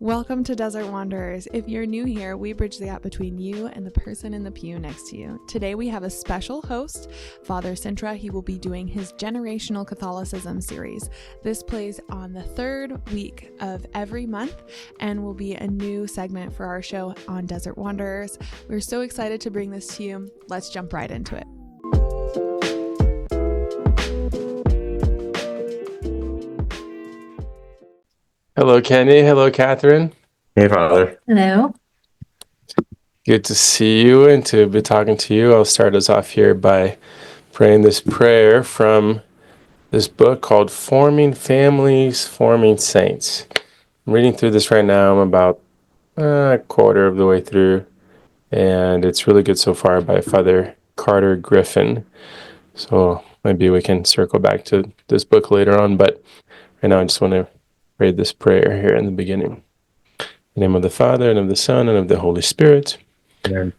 Welcome to Desert Wanderers. If you're new here, we bridge the gap between you and the person in the pew next to you. Today we have a special host, Father Sintra. He will be doing his Generational Catholicism series. This plays on the third week of every month and will be a new segment for our show on Desert Wanderers. We're so excited to bring this to you. Let's jump right into it. Hello, Kenny. Hello, Catherine. Hey, Father. Hello. Good to see you and to be talking to you. I'll start us off here by praying this prayer from this book called Forming Families, Forming Saints. I'm reading through this right now. I'm about a quarter of the way through, and it's really good so far by Father Carter Griffin. So maybe we can circle back to this book later on, but right now I just want to read this prayer here in the beginning. In the name of the Father, and of the Son, and of the Holy Spirit. Amen.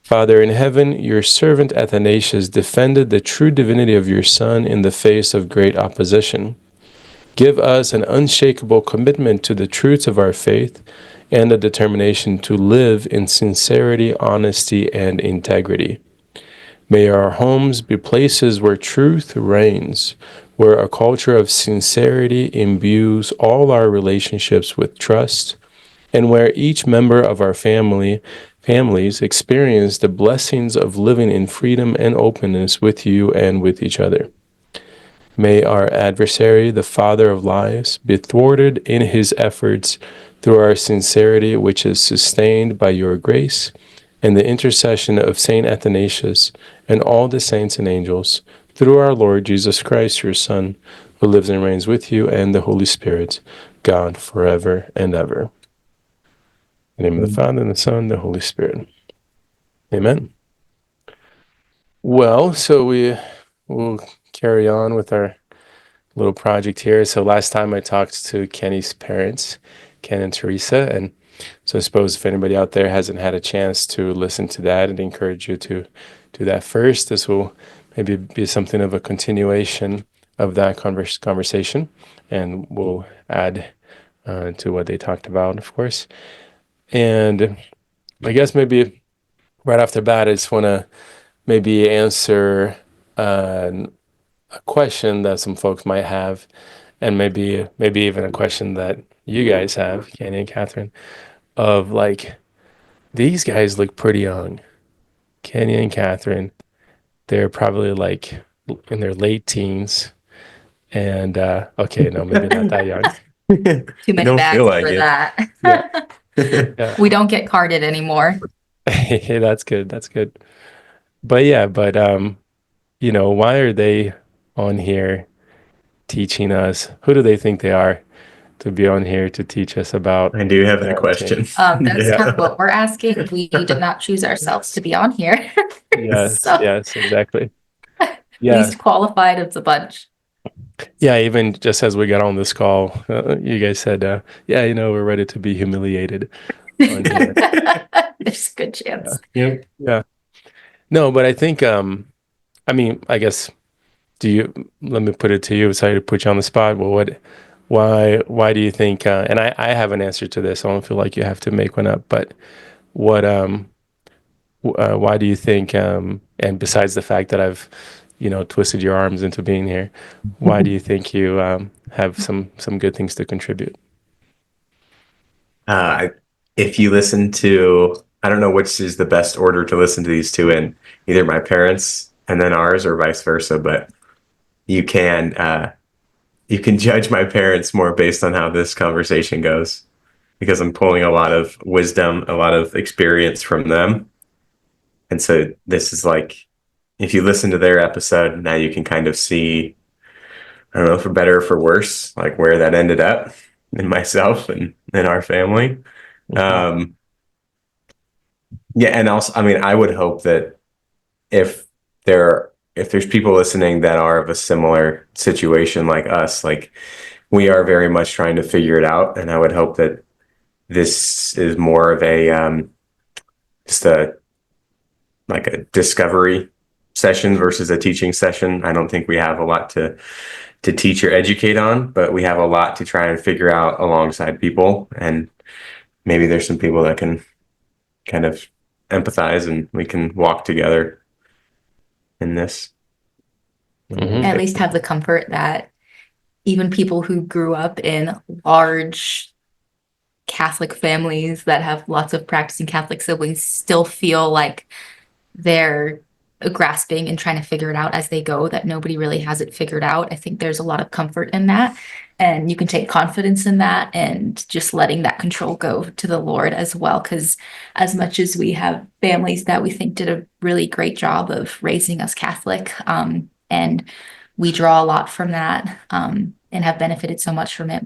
Father in heaven, your servant Athanasius defended the true divinity of your Son in the face of great opposition. Give us an unshakable commitment to the truths of our faith and a determination to live in sincerity, honesty, and integrity. May our homes be places where truth reigns, where a culture of sincerity imbues all our relationships with trust, and where each member of our families experience the blessings of living in freedom and openness with you and with each other. May our adversary, the father of lies, be thwarted in his efforts through our sincerity, which is sustained by your grace and the intercession of Saint Athanasius and all the saints and angels, through our Lord Jesus Christ, your Son, who lives and reigns with you and the Holy Spirit, God, forever and ever. In the name of the Father, and the Son, and the Holy Spirit. Amen. Well, so we'll carry on with our little project here. So last time I talked to Kenny's parents, Ken and Teresa, and so I suppose if anybody out there hasn't had a chance to listen to that, I'd encourage you to do that first. This will maybe be something of a continuation of that conversation, and we'll add to what they talked about, of course. And I guess maybe right off the bat, I just want to maybe answer a question that some folks might have, and maybe even a question that you guys have, Kenny and Catherine, of like, these guys look pretty young. Kenny and Catherine, they're probably like in their late teens. And okay, no, maybe not that young. Too many bags for that. Yeah. We don't get carded anymore. Hey, that's good. That's good. But why are they on here teaching us? Who do they think they are to be on here to teach us about? I do have that question. That's kind of what we're asking. We did not choose ourselves to be on here. Yes, So, yes, exactly. Yeah. Least qualified of the bunch. Yeah, even just as we got on this call, you guys said, we're ready to be humiliated on here. There's a good chance. Yeah. No, but I think, I guess, let me put it to you, sorry to put you on the spot. Well, why do you think, and I have an answer to this, I don't feel like you have to make one up, but why do you think, and besides the fact that I've, twisted your arms into being here, why do you think you have some good things to contribute? If you listen to, I don't know which is the best order to listen to these two in, either my parents and then ours or vice versa, but you can judge my parents more based on how this conversation goes, because I'm pulling a lot of wisdom, a lot of experience from them. And so this is like, if you listen to their episode, now you can kind of see, I don't know, for better or for worse, like where that ended up in myself and in our family. Mm-hmm. And also, I would hope that if there's people listening that are of a similar situation like us, like we are very much trying to figure it out. And I would hope that this is more of a, just a discovery session versus a teaching session. I don't think we have a lot to to teach or educate on, but we have a lot to try and figure out alongside people. And maybe there's some people that can kind of empathize and we can walk together in this. At least have the comfort that even people who grew up in large Catholic families that have lots of practicing Catholic siblings still feel like they're grasping and trying to figure it out as they go, that nobody really has it figured out. I think there's a lot of comfort in that. And you can take confidence in that and just letting that control go to the Lord as well. Because as much as we have families that we think did a really great job of raising us Catholic, and we draw a lot from that, and have benefited so much from it,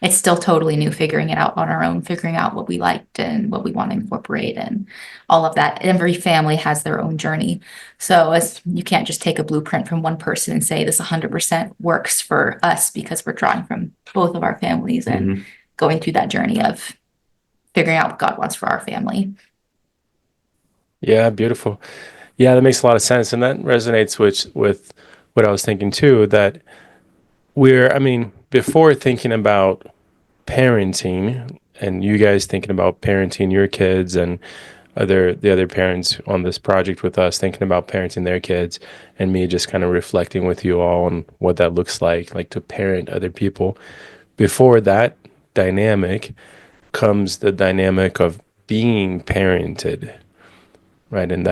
it's still totally new figuring it out on our own, figuring out what we liked and what we want to incorporate and all of that. Every family has their own journey. So as you can't just take a blueprint from one person and say this 100% works for us, because we're drawing from both of our families and going through that journey of figuring out what God wants for our family. Yeah, beautiful. Yeah, that makes a lot of sense. And that resonates with what I was thinking too, that before thinking about parenting and you guys thinking about parenting your kids and the other parents on this project with us thinking about parenting their kids, and me just kind of reflecting with you all on what that looks like to parent other people. Before that dynamic comes the dynamic of being parented, right? And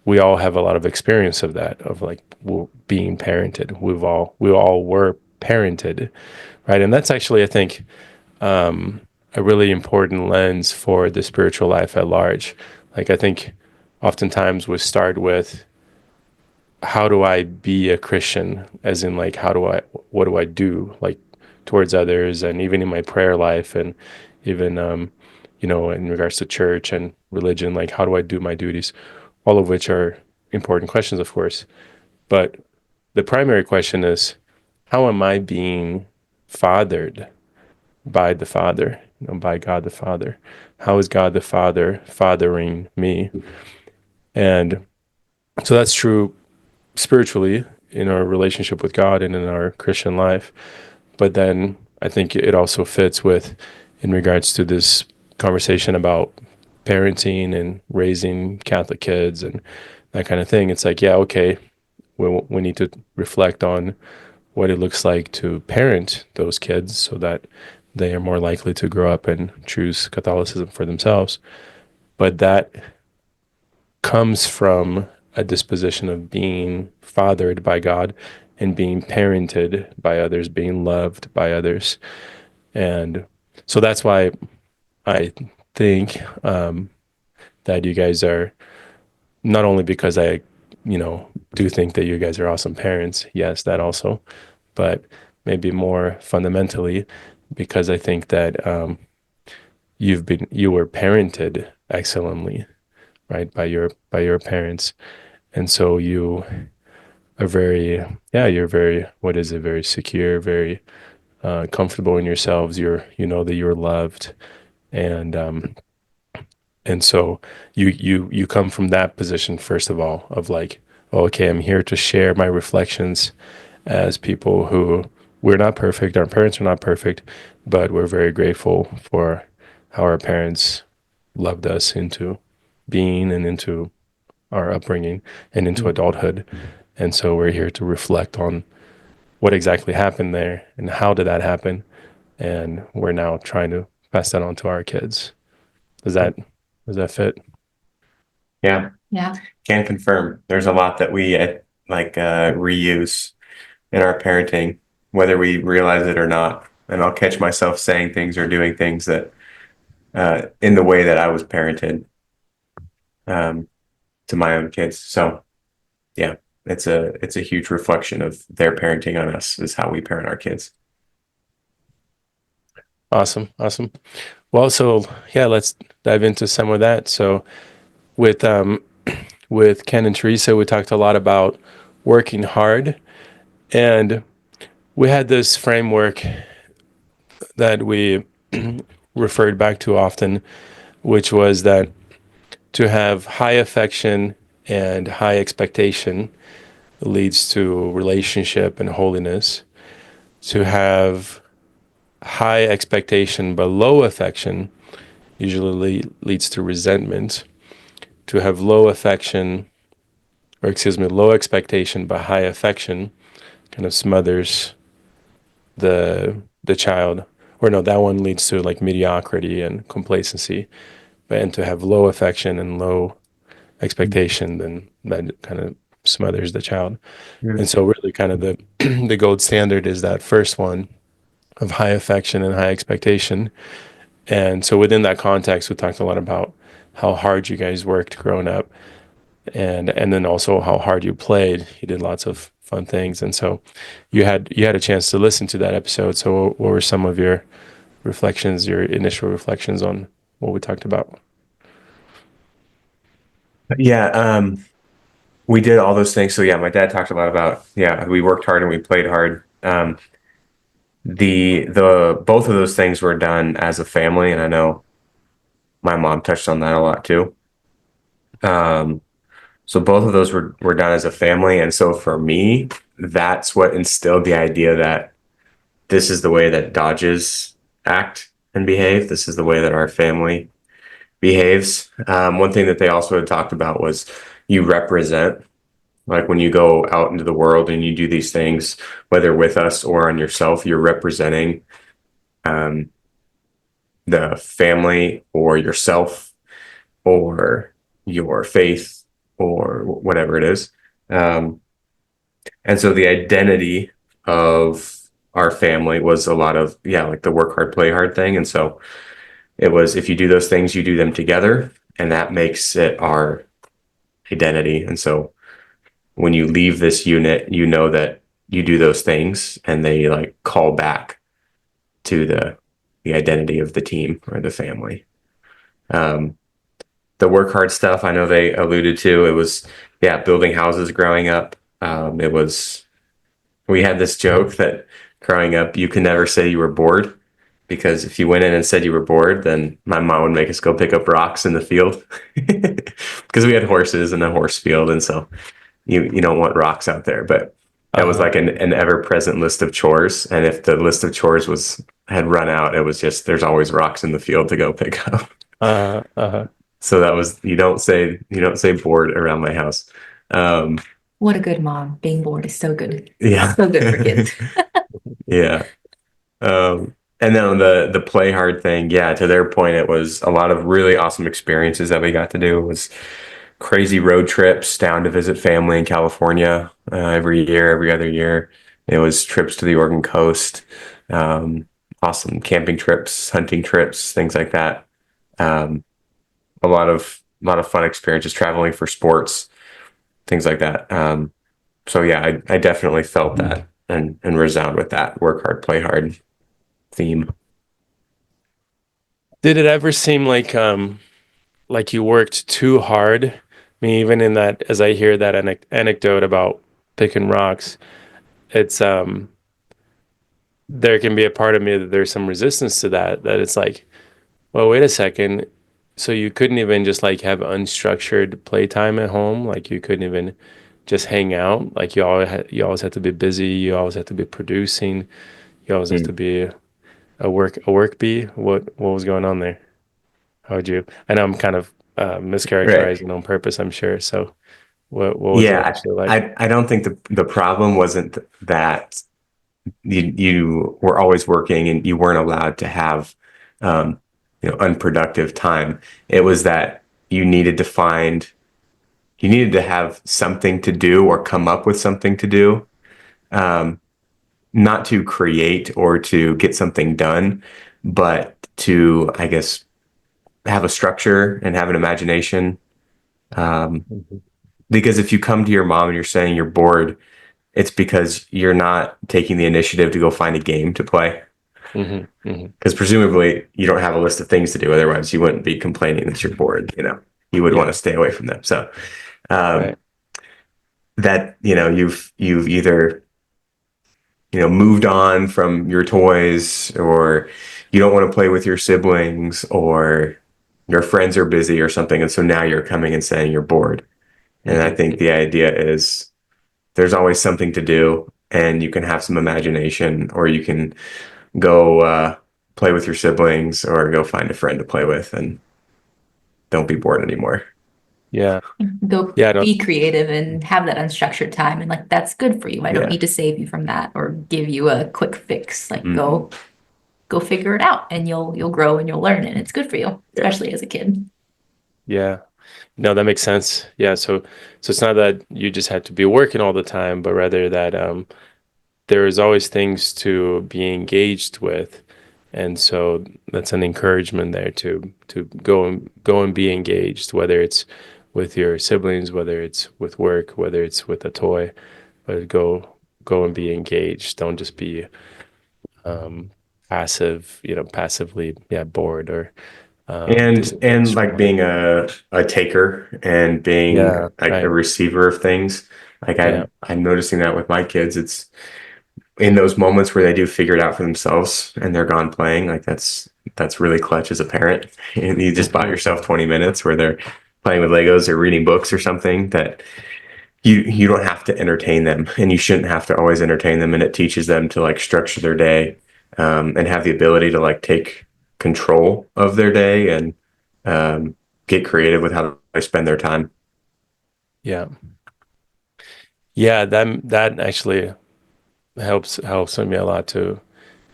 we all have a lot of experience of that, of like being parented. We all were parented, right? And that's actually, I think, a really important lens for the spiritual life at large. Like, I think oftentimes we start with, how do I be a Christian? As in, like, what do I do, like, towards others, and even in my prayer life, and even, in regards to church and religion, like, how do I do my duties? All of which are important questions, of course. But the primary question is, how am I being fathered by the Father, by God the Father? How is God the Father fathering me? And so that's true spiritually in our relationship with God and in our Christian life. But then I think it also fits in regards to this conversation about parenting and raising Catholic kids and that kind of thing. It's like, yeah, okay, we need to reflect on what it looks like to parent those kids so that they are more likely to grow up and choose Catholicism for themselves. But that comes from a disposition of being fathered by God and being parented by others, being loved by others. And so that's why I think that you guys are, not only because I, do think that you guys are awesome parents, yes, that also, but maybe more fundamentally, because I think that you were parented excellently, right, by your parents, and so you are you're very, what is it, very secure, very comfortable in yourselves. You know that you're loved, and so you come from that position, first of all, of like, oh, okay, I'm here to share my reflections as people who, we're not perfect, our parents are not perfect, but we're very grateful for how our parents loved us into being and into our upbringing and into adulthood. And so we're here to reflect on what exactly happened there and how did that happen. And we're now trying to pass that on to our kids. Does that fit? Yeah. Yeah. Can confirm. There's a lot that we reuse in our parenting, whether we realize it or not. And I'll catch myself saying things or doing things that in the way that I was parented to my own kids. So yeah, it's a huge reflection of their parenting on us, is how we parent our kids. Awesome. Well, so yeah, let's dive into some of that. So with Ken and Teresa, we talked a lot about working hard, and we had this framework that we referred back to often, which was that to have high affection and high expectation, leads to relationship and holiness. To have high expectation but low affection usually leads to resentment. To have low affection, or excuse me, low expectation but high affection kind of smothers the child. Or no, that one leads to like mediocrity and complacency. And to have low affection and low expectation, then that kind of smothers the child. And so really kind of the the gold standard is that first one of high affection and high expectation. And so within that context, we talked a lot about how hard you guys worked growing up, and then also how hard you played. You did lots of fun things. And so you had a chance to listen to that episode. So what were some of your reflections, your initial reflections on what we talked about? Yeah, we did all those things. So yeah, my dad talked a lot about, yeah, we worked hard and we played hard. The both of those things were done as a family, and I know my mom touched on that a lot too. Um, so both of those were done as a family, and so for me, that's what instilled the idea that this is the way that Dodges act and behave. This is the way that our family behaves. One thing that they also had talked about was you represent, like when you go out into the world and you do these things, whether with us or on yourself, you're representing um, the family or yourself or your faith or whatever it is. And so the identity of our family was a lot of, yeah, like the work hard, play hard thing. And so it was, if you do those things, you do them together, and that makes it our identity. And so when you leave this unit, you know that you do those things and they like call back to the identity of the team or the family. The work hard stuff, I know they alluded to, it was, yeah, building houses growing up. It was, we had this joke that growing up, you can never say you were bored, because if you went in and said you were bored, then my mom would make us go pick up rocks in the field because we had horses in a horse field. And so you don't want rocks out there, but that was like an ever-present list of chores. And if the list of chores had run out, it was just, there's always rocks in the field to go pick up. So that was, you don't say bored around my house. What a good mom. Being bored is so good. Yeah. So good for kids. Yeah. And then on the play hard thing, yeah, to their point, it was a lot of really awesome experiences that we got to do. It was crazy road trips down to visit family in California every year, every other year. It was trips to the Oregon coast, awesome camping trips, hunting trips, things like that. A lot of fun experiences, traveling for sports, things like that. So yeah, I definitely felt that and resound with that work hard, play hard theme. Did it ever seem like you worked too hard? I mean, even in that, as I hear that anecdote about picking rocks, it's there can be a part of me that there's some resistance to that it's like, well, wait a second. So you couldn't even just like have unstructured playtime at home? Like you couldn't even just hang out? Like you always had to be busy, you always had to be producing, you always have to be a work bee? What was going on there? How would you? I know I'm kind of mischaracterizing on purpose, I'm sure. So what was it Yeah, actually like? I don't think the problem wasn't that you were always working and you weren't allowed to have unproductive time. It was that you needed to have something to do or come up with something to do, not to create or to get something done, but to, I guess, have a structure and have an imagination. Because if you come to your mom and you're saying you're bored, it's because you're not taking the initiative to go find a game to play. Because presumably you don't have a list of things to do. Otherwise, you wouldn't be complaining that you're bored. You would want to stay away from them. So Right. that you've either moved on from your toys, or you don't want to play with your siblings, or your friends are busy or something, and so now you're coming and saying you're bored. And I think the idea is there's always something to do, and you can have some imagination, or you can go play with your siblings, or go find a friend to play with, and don't be bored anymore. Yeah. Go Yeah. I don't, be creative and have that unstructured time, and like that's good for you. I don't Yeah. need to save you from that or give you a quick fix. Like Mhm. go figure it out, and you'll grow and you'll learn, and it's good for you, Yeah. especially as a kid. yeah. No, that makes sense. Yeah. So it's not that you just have to be working all the time, but rather that there is always things to be engaged with. And so that's an encouragement there to go and be engaged, whether it's with your siblings, whether it's with work, whether it's with a toy, but go and be engaged. Don't just be um, passive, passively, bored or And disengaged from like life. being a taker and being Yeah, like a right. receiver of things. Like Yeah. I'm noticing that with my kids. It's in those moments where they do figure it out for themselves and they're gone playing. Like that's really clutch as a parent. And you just bought Hmm. yourself 20 minutes where they're playing with Legos or reading books or something that you don't have to entertain them, and you shouldn't have to always entertain them. And it teaches them to like structure their day, and have the ability to like take control of their day, and get creative with how they spend their time. Yeah. Yeah, that actually helps me a lot to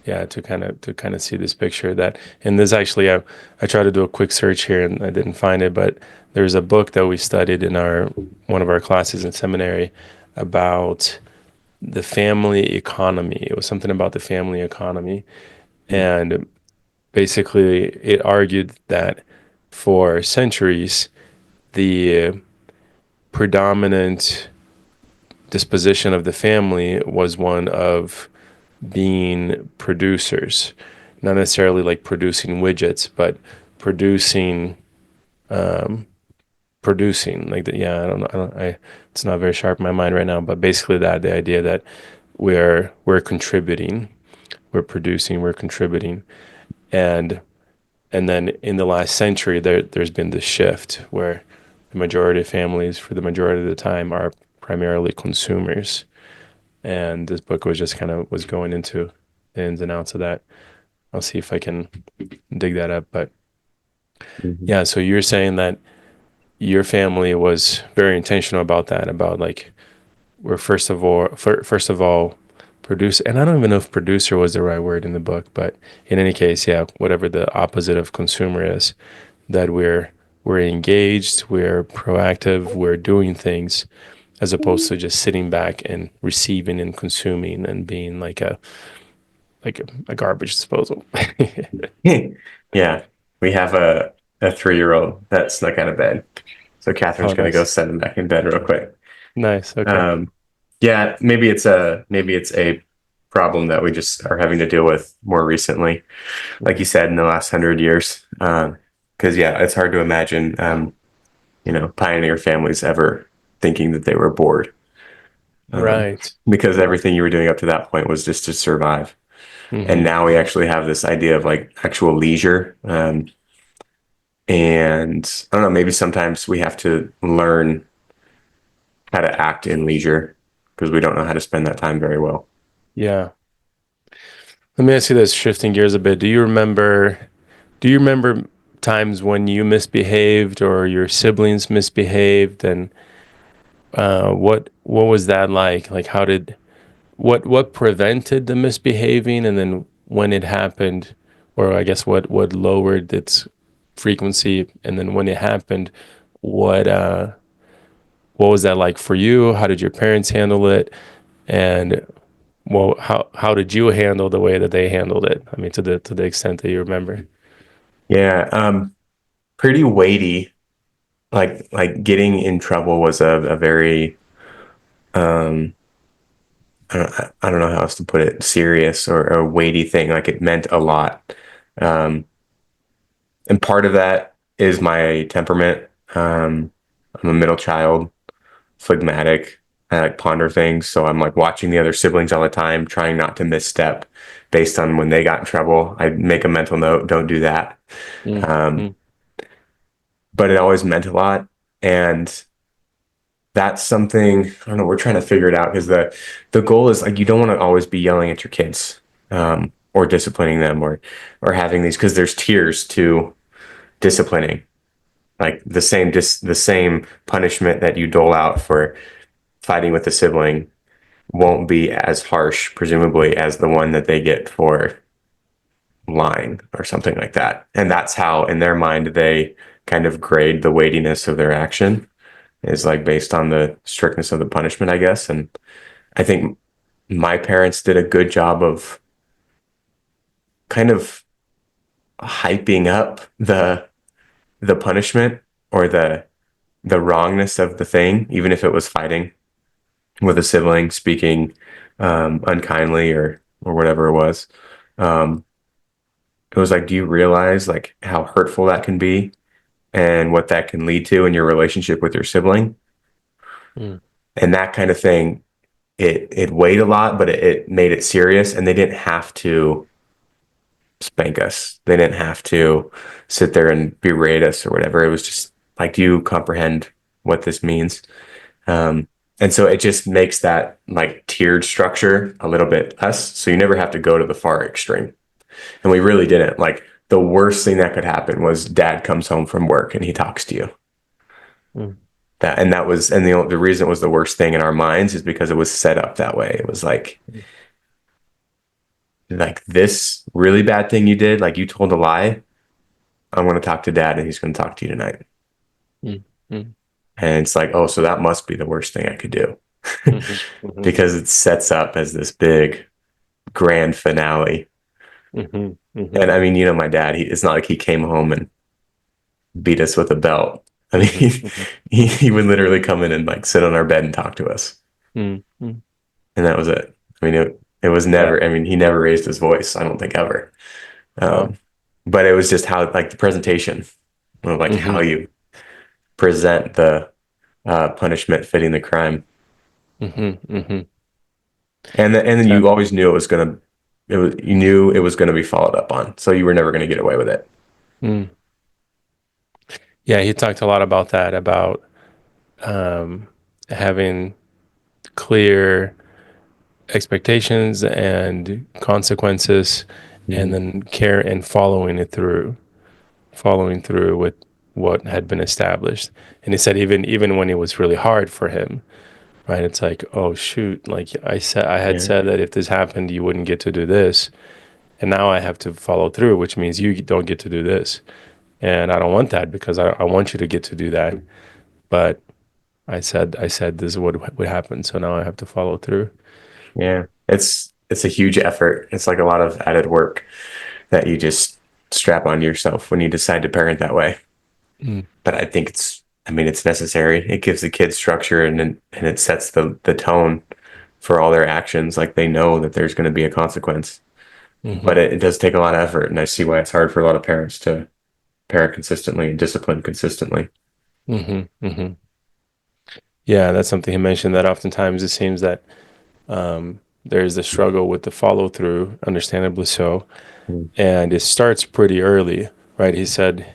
to kind of see this picture that and this actually I tried to do a quick search here and I didn't find it, but there's a book that we studied in our one of our classes in seminary about the family economy. It was something about the family economy, and basically it argued that for centuries the predominant disposition of the family was one of being producers, not necessarily like producing widgets, but producing, producing like the, yeah, it's not very sharp in my mind right now, but basically that the idea that we're contributing, we're producing, we're contributing, and and then in the last century there's been this shift where the majority of families for the majority of the time are primarily consumers, and this book was just kind of was going into the ins and outs of that. I'll see if I can dig that up. But Mhm. yeah, so you're saying that your family was very intentional about that, about like we're first of all produce, and I don't even know if producer was the right word in the book, but in any case, yeah, whatever the opposite of consumer is, that we're engaged, we're proactive, we're doing things as opposed to just sitting back and receiving and consuming and being like a garbage disposal. Yeah, we have a 3-year-old that snuck out of bed, so Catherine's Oh, gonna go nice. set him back in bed real quick. Nice. Okay. Um, yeah, maybe it's a problem that we just are having to deal with more recently, like you said, in the last 100 years. Because yeah, it's hard to imagine, pioneer families ever thinking that they were bored, Right. because everything you were doing up to that point was just to survive. And Hmm. now we actually have this idea of like actual leisure. And I don't know, maybe sometimes we have to learn how to act in leisure because we don't know how to spend that time very well. Yeah. Let me ask you this, shifting gears a bit. Do you remember times when you misbehaved or your siblings misbehaved, and what was that like? Like what prevented the misbehaving, and then when it happened, or I guess what lowered its frequency, and then when it happened, what uh what was that like for you? How did your parents handle it? And well, how did you handle the way that they handled it? I mean, to the extent that you remember. Yeah, pretty weighty. Like getting in trouble was a very um I don't know how else to put it, serious or a weighty thing. Like it meant a lot. Um, and part of that is my temperament. I'm a middle child, phlegmatic. I like ponder things, so I'm like watching the other siblings all the time, trying not to misstep based on when they got in trouble. I make a mental note, don't do that. Mm, Um, mm, but it always meant a lot. And that's something, I don't know, we're trying to figure it out because the goal is like you don't want to always be yelling at your kids, or disciplining them, or having these, because there's tiers to disciplining. Like the same punishment that you dole out for fighting with a sibling won't be as harsh, presumably, as the one that they get for lying or something like that. And that's how, in their mind, they kind of grade the weightiness of their action, is like based on the strictness of the punishment, I guess. And I think my parents did a good job of kind of hyping up the punishment, or the wrongness of the thing, even if it was fighting with a sibling, speaking unkindly, or whatever it was. Um, it was like, do you realize like how hurtful that can be and what that can lead to in your relationship with your sibling? Mm. And that kind of thing, it weighed a lot, but it made it serious, and they didn't have to spank us. They didn't have to sit there and berate us or whatever. It was just like, do you comprehend what this means? And so it just makes that like tiered structure a little bit less. So you never have to go to the far extreme. And we really didn't. Like, the worst thing that could happen was dad comes home from work and he talks to you. Mm. That was, and the reason it was the worst thing in our minds is because it was set up that way. It was like this really bad thing you did, like you told a lie. I'm going to talk to dad and he's going to talk to you tonight. Mm. Mm. And it's like, oh, so that must be the worst thing I could do. Mm-hmm. Mm-hmm. Because it sets up as this big grand finale. Mm-hmm. Mm-hmm. And I mean, my dad, it's not like he came home and beat us with a belt. I mean, Mm-hmm. he would literally come in and like sit on our bed and talk to us. Mm-hmm. And that was it. I mean, it was never, I mean, he never raised his voice, I don't think, ever. Wow. But it was just how, like, the presentation of like how Mm-hmm. you present the punishment fitting the crime. Mm-hmm. Mm-hmm. And then Yeah. you always knew you knew it was going to be followed up on. So you were never going to get away with it. Mm. Yeah, he talked a lot about that, about um, having clear expectations and consequences, and Mhm. then care and following through with what had been established. And he said even when it was really hard for him, right? It's like, oh shoot, like I had Yeah. said that if this happened, you wouldn't get to do this, and now I have to follow through, which means you don't get to do this, and I don't want that because I want you to get to do that, but I said this is what would happen, so now I have to follow through. Yeah. It's a huge effort. It's like a lot of added work that you just strap on yourself when you decide to parent that way. Mm. But I mean, it's necessary. It gives the kids structure, and it sets the tone for all their actions. Like, they know that there's going to be a consequence, but Hmm. it does take a lot of effort. And I see why it's hard for a lot of parents to parent consistently and discipline consistently. Hmm. Hmm. Yeah, that's something he mentioned, that oftentimes it seems that there's the struggle with the follow through, understandably so, Mm. and it starts pretty early, right? He said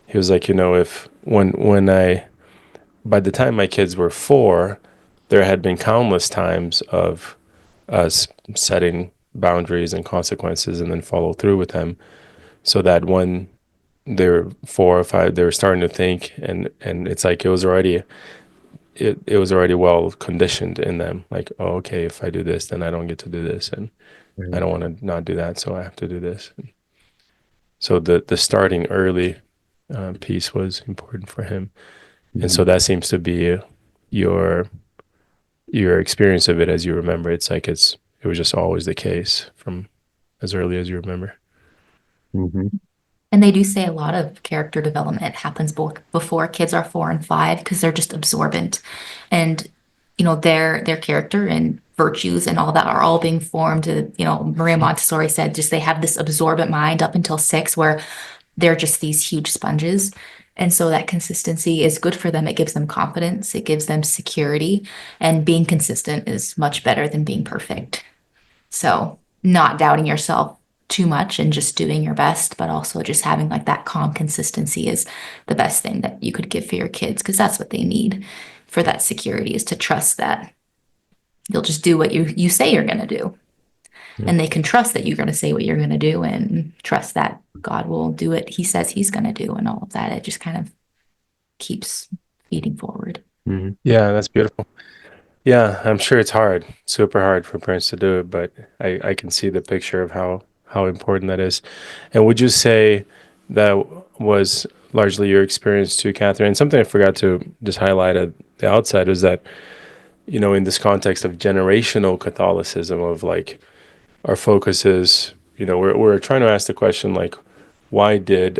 he was like, if when I by the time my kids were 4, there had been countless times of us setting boundaries and consequences and then follow through with them, so that when they're 4 or 5, they were starting to think, and it's like it was already well conditioned in them, like, oh, okay, if I do this, then I don't get to do this, and I Mm. don't want to not do that, so I have to do this. So the starting early piece was important for him, and so Mhm. that seems to be your your experience of it as you remember. It's like it was just always the case from as early as you remember. Mhm. And they do say a lot of character development happens before kids are 4 and 5 because they're just absorbent, and their character and virtues and all that are all being formed. Maria Montessori said just they have this absorbent mind up until 6, where they're just these huge sponges. And so that consistency is good for them. It gives them confidence, it gives them security, and being consistent is much better than being perfect. So, not doubting yourself too much and just doing your best, but also just having like that calm consistency is the best thing that you could give for your kids because that's what they need. for that security, is to trust that you'll just do what you say you're going to do. And they can trust that you're going to say what you're going to do, and trust that God will do what he says he's going to do, and all of that. It just kind of keeps feeding forward. Yeah, that's beautiful. Yeah, I'm sure it's hard, super hard for parents to do it, but I can see the picture of how important that is. And would you say that was largely your experience too, Catherine? And something I forgot to just highlight at the outside is that, in this context of generational Catholicism, of like our focus is, we're trying to ask the question, like, why did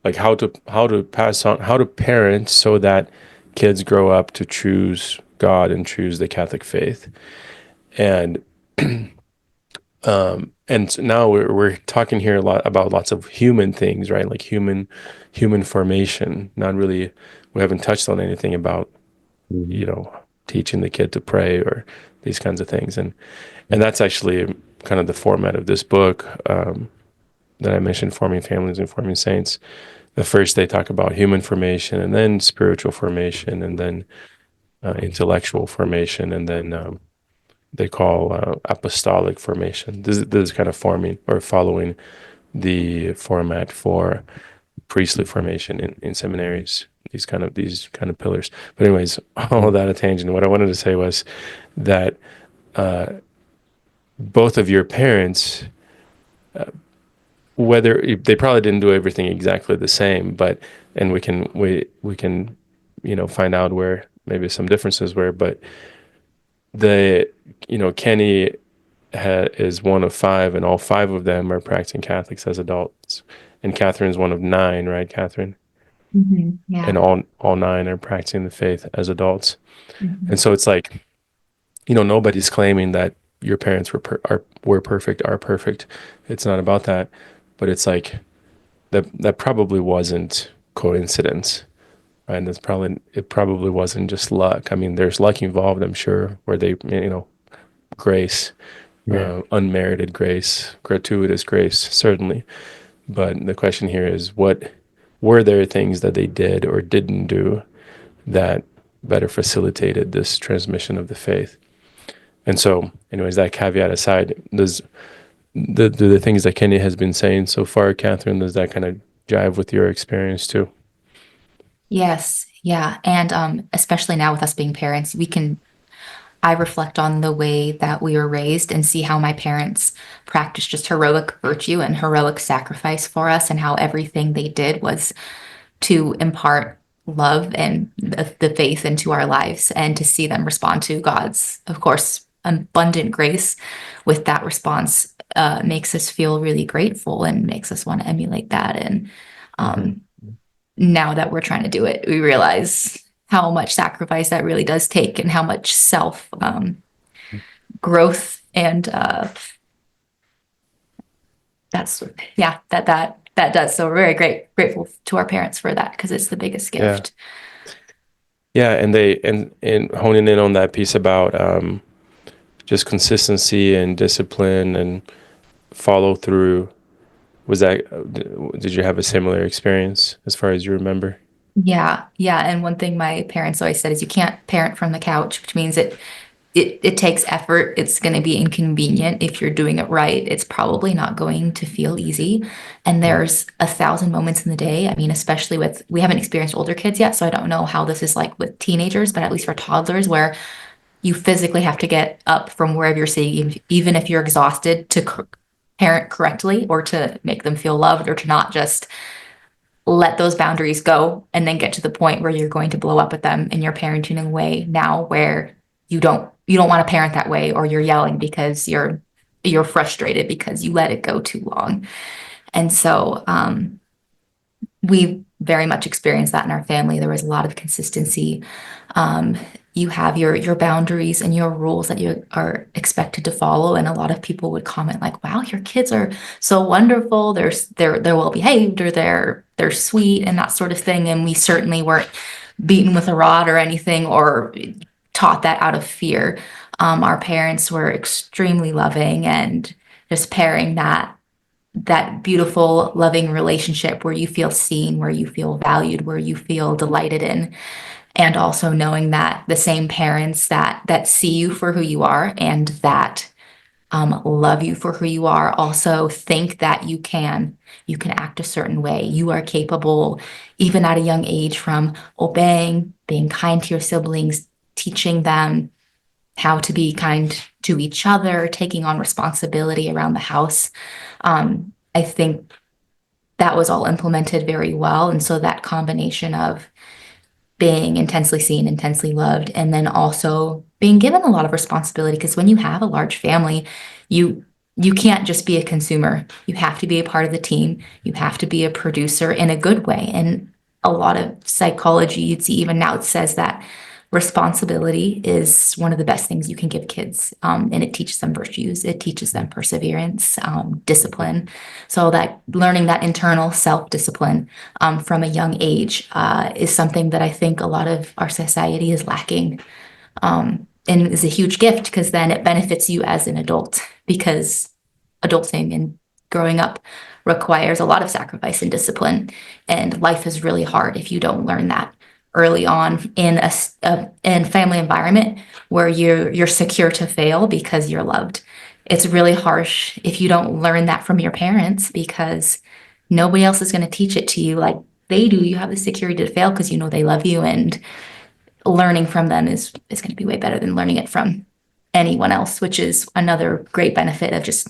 like how to pass on, how to parent so that kids grow up to choose God and choose the Catholic faith. And and now we're talking here a lot about lots of human things, right? Like human formation. Not really, we haven't touched on anything about teaching the kid to pray or these kinds of things. And that's actually kind of the format of this book that I mentioned, Forming Families and Forming Saints. The first they talk about human formation, and then spiritual formation, and then intellectual formation, and then they call apostolic formation. This is kind of forming or following the format for priestly formation in seminaries. These kind of pillars. But anyways, all of that a tangent. What I wanted to say was that both of your parents, whether they probably didn't do everything exactly the same, and we can find out where maybe some differences were, but Kenny is one of 5, and all 5 of them are practicing Catholics as adults, and Catherine's one of 9, right, Catherine? Yeah. And all 9 are practicing the faith as adults. And so it's like, nobody's claiming that your parents were perfect, are perfect. It's not about that, but it's like that probably wasn't coincidence, right? It probably wasn't just luck. I mean, there's luck involved, I'm sure, where they, grace, unmerited grace, gratuitous grace, certainly. But the question here is, what were there things that they did or didn't do that better facilitated this transmission of the faith? And so, anyways, that caveat aside, does the things that Kenny has been saying so far, Catherine, does that kind of jive with your experience too? Yes. Yeah. And especially now with us being parents, I reflect on the way that we were raised and see how my parents practiced just heroic virtue and heroic sacrifice for us, and how everything they did was to impart love and the faith into our lives, and to see them respond to God's, of course, abundant grace with that response makes us feel really grateful and makes us want to emulate that. And now that we're trying to do it, we realize how much sacrifice that really does take, and how much self growth and that does. So we're very grateful to our parents for that, because it's the biggest gift. Yeah, and honing in on that piece about just consistency and discipline and follow through. Did you have a similar experience as far as you remember? Yeah. And one thing my parents always said is, you can't parent from the couch, which means it takes effort. It's going to be inconvenient. If you're doing it right, it's probably not going to feel easy. And there's 1,000 moments in the day. I mean, especially we haven't experienced older kids yet, so I don't know how this is like with teenagers, but at least for toddlers, where you physically have to get up from wherever you're sitting, even if you're exhausted, to parent correctly, or to make them feel loved, or to not just let those boundaries go and then get to the point where you're going to blow up at them in your parenting in a way now where you don't want to parent that way, or you're yelling because you're frustrated because you let it go too long. And so we very much experienced that in our family. There was a lot of consistency. You have your boundaries and your rules that you are expected to follow. And a lot of people would comment like, wow, your kids are so wonderful. They're well behaved, or they're sweet, and that sort of thing. And we certainly weren't beaten with a rod or anything, or taught that out of fear. Our parents were extremely loving, and just pairing that beautiful, loving relationship where you feel seen, where you feel valued, where you feel delighted in. And also knowing that the same parents that see you for who you are and that love you for who you are also think that you can act a certain way. You are capable, even at a young age, from obeying, being kind to your siblings, teaching them how to be kind to each other, taking on responsibility around the house. I think that was all implemented very well. And so that combination of being intensely seen, intensely loved, and then also being given a lot of responsibility, because when you have a large family, you can't just be a consumer. You have to be a part of the team. You have to be a producer in a good way. And a lot of psychology, you'd see even now, it says that responsibility is one of the best things you can give kids. And it teaches them virtues. It teaches them perseverance, discipline. So that learning that internal self-discipline from a young age is something that I think a lot of our society is lacking. And is a huge gift, because then it benefits you as an adult, because adulting and growing up requires a lot of sacrifice and discipline. And life is really hard if you don't learn that early on in a family environment where you're secure to fail because you're loved. It's really harsh if you don't learn that from your parents, because nobody else is going to teach it to you like they do. You have the security to fail because you know they love you, and learning from them is going to be way better than learning it from anyone else, which is another great benefit of just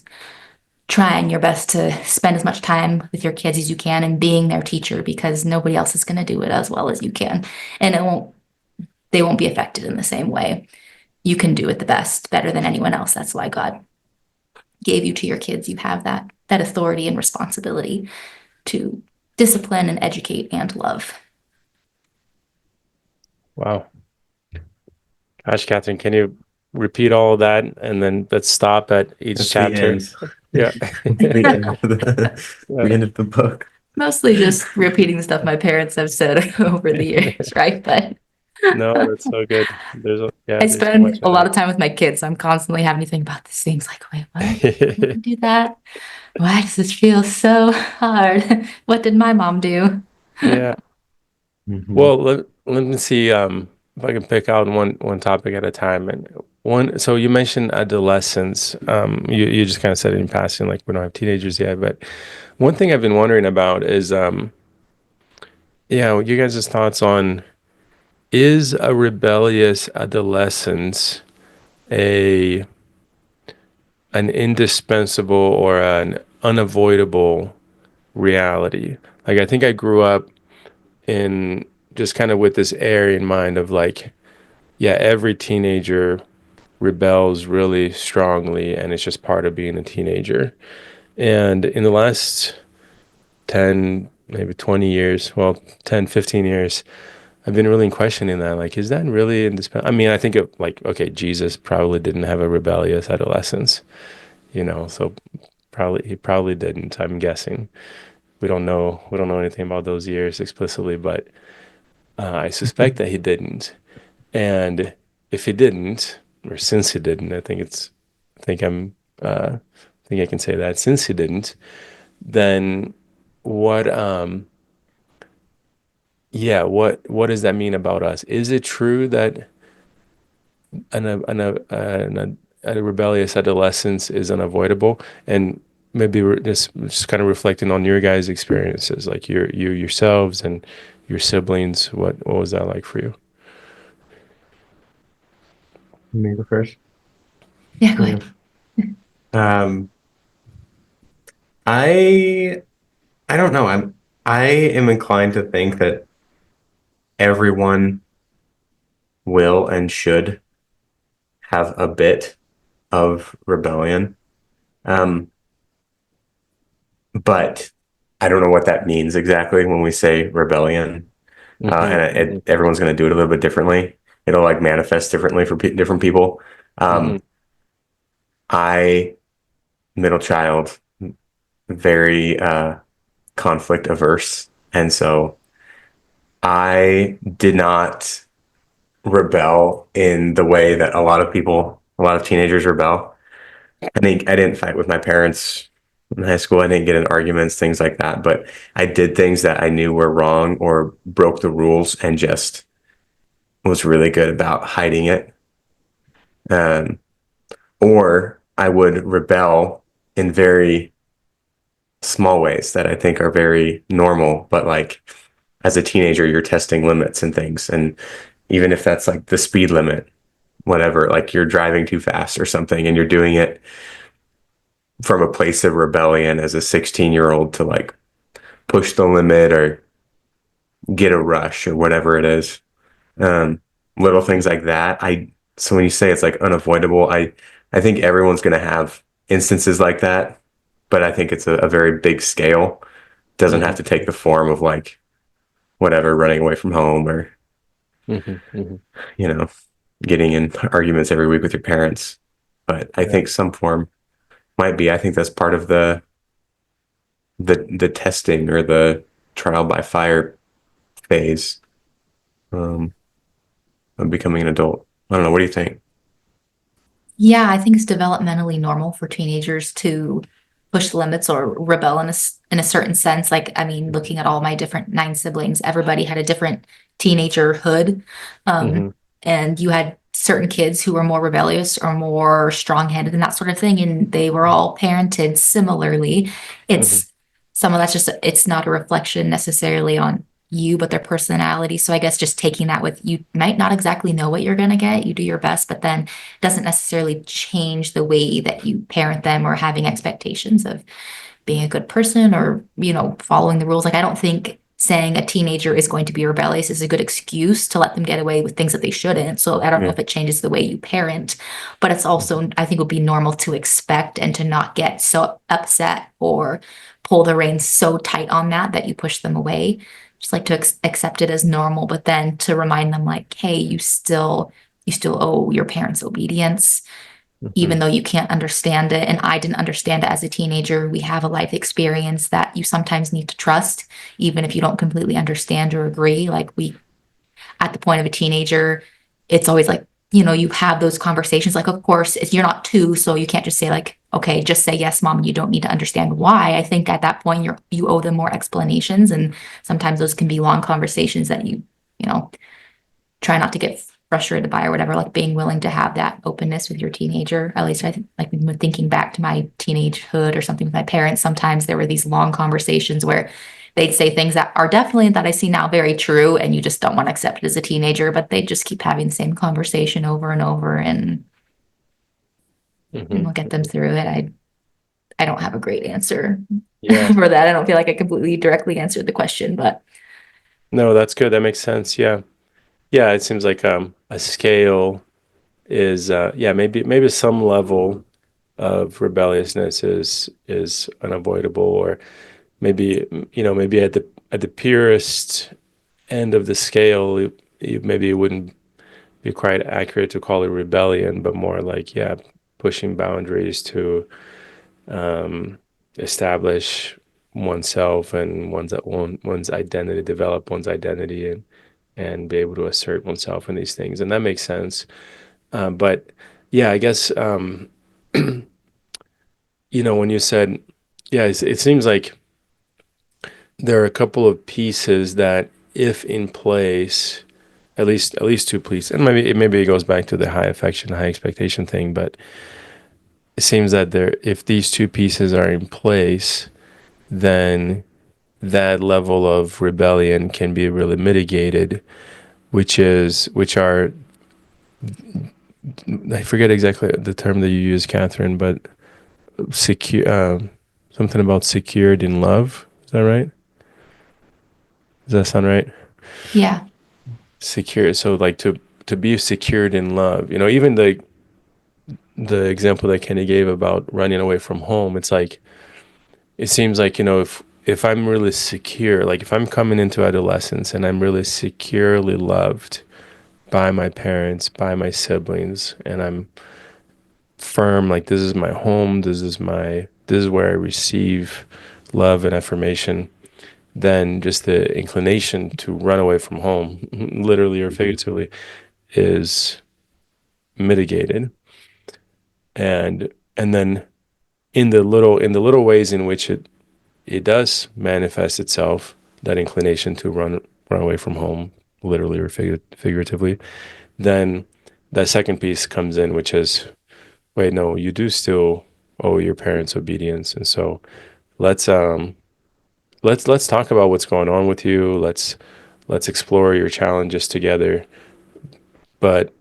trying your best to spend as much time with your kids as you can and being their teacher, because nobody else is going to do it as well as you can. And they won't be affected in the same way. You can do it the best, better than anyone else. That's why God gave you to your kids. You have that authority and responsibility to discipline and educate and love. Wow. Gosh, Catherine, can you repeat all of that and then let's stop at each That's chapter? Yeah. The end of the book. Mostly just repeating the stuff my parents have said over the years, right? But no, that's so good. I spend a lot of time with my kids. So I'm constantly having to think about these things like, wait, what? Do that? Why does this feel so hard? What did my mom do? Yeah. Mm-hmm. Well, let me see if I can pick out one topic at a time. And so you mentioned adolescence. You just kind of said it in passing, like we don't have teenagers yet. But one thing I've been wondering about is, you guys' thoughts on, is a rebellious adolescence an indispensable or an unavoidable reality? Like, I think I grew up in just kind of with this air in mind of like, yeah, every teenager rebels really strongly and it's just part of being a teenager. And in the last 10, maybe 20 years, 10, 15 years, I've been really questioning that. Like, is that really indispensable? I mean, I think of like, okay, Jesus probably didn't have a rebellious adolescence, so he probably didn't, I'm guessing. We don't know anything about those years explicitly, but I suspect that he didn't. And if he didn't, or since he didn't, I think I can say that since he didn't, then what does that mean about us? Is it true that a rebellious adolescence is unavoidable? And maybe we're just kind of reflecting on your guys' experiences, like you yourselves and your siblings. What was that like for you? Me go first. Yeah, go ahead. I don't know. I am inclined to think that everyone will and should have a bit of rebellion. But I don't know what that means exactly when we say rebellion. And everyone's going to do it a little bit differently. It'll like manifest differently for different people. I, middle child, very conflict averse. And so I did not rebel in the way that a lot of teenagers rebel. I think I didn't fight with my parents in high school. I didn't get in arguments, things like that. But I did things that I knew were wrong or broke the rules and just was really good about hiding it. Um, or I would rebel in very small ways that I think are very normal, but like as a teenager, you're testing limits and things. And even if that's like the speed limit, whatever, like you're driving too fast or something, and you're doing it from a place of rebellion as a 16-year-old to like push the limit or get a rush or whatever it is. Um, Little things like that. So when you say it's like unavoidable, I think everyone's going to have instances like that, but I think it's a very big scale. Doesn't have to take the form of like whatever, running away from home or, you know, getting in arguments every week with your parents. But I think some form might be. I think that's part of the testing or the trial by fire phase of becoming an adult. I don't know. What do you think? Yeah, I think it's developmentally normal for teenagers to push the limits or rebel in a certain sense. Like, I mean, looking at all my different 9 siblings, everybody had a different teenagerhood. And you had certain kids who were more rebellious or more strong-handed and that sort of thing, and they were all parented similarly. It's some of that's just, it's not a reflection necessarily on you, but their personality. So I guess just taking that with, you might not exactly know what you're going to get. You do your best, but then doesn't necessarily change the way that you parent them or having expectations of being a good person or, following the rules. Like, I don't think saying a teenager is going to be rebellious is a good excuse to let them get away with things that they shouldn't. So I don't know if it changes the way you parent, but it's also, I think, would be normal to expect and to not get so upset or pull the reins so tight on that you push them away. Just like to accept it as normal, but then to remind them like, hey, you still owe your parents obedience, even though you can't understand it. And I didn't understand it as a teenager. We have a life experience that you sometimes need to trust, even if you don't completely understand or agree. Like, at the point of a teenager, it's always like, you have those conversations. Like, of course, you're not 2, so you can't just say like, okay, just say yes, mom. You don't need to understand why. I think at that point you owe them more explanations, and sometimes those can be long conversations that you try not to get frustrated by or whatever. Like, being willing to have that openness with your teenager. At least I think, like, when thinking back to my teenagehood or something with my parents, sometimes there were these long conversations where they'd say things that are definitely, that I see now, very true, and you just don't want to accept it as a teenager, but they just keep having the same conversation over and over, and we'll get them through it. I don't have a great answer for that. I don't feel like I completely directly answered the question, but No, that's good. That makes sense. Yeah. Yeah, it seems like a scale is maybe some level of rebelliousness is unavoidable, or maybe maybe at the purest end of the scale, maybe it wouldn't be quite accurate to call it rebellion, but more like pushing boundaries to establish oneself and one's identity, develop one's identity, and be able to assert oneself in these things. And that makes sense. But yeah, I guess, when you said, it seems like there are a couple of pieces that, if in place, at least 2 pieces, and maybe it goes back to the high affection, high expectation thing, but it seems that if these 2 pieces are in place, then that level of rebellion can be really mitigated, which are, I forget exactly the term that you use, Catherine, but secure, something about secured in love. Is that right? Does that sound right? yeah. Secure. So like to be secured in love, even the example that Kenny gave about running away from home, it's like, it seems like, if I'm really secure, like if I'm coming into adolescence and I'm really securely loved by my parents, by my siblings, and I'm firm, like this is my home, this is where I receive love and affirmation, then just the inclination to run away from home, literally or figuratively, is mitigated. And then in the little ways in which it does manifest itself, that inclination to run away from home, literally or figuratively, then that second piece comes in, which is, wait, no, you do still owe your parents obedience. And so let's let's talk about what's going on with you. Let's explore your challenges together. But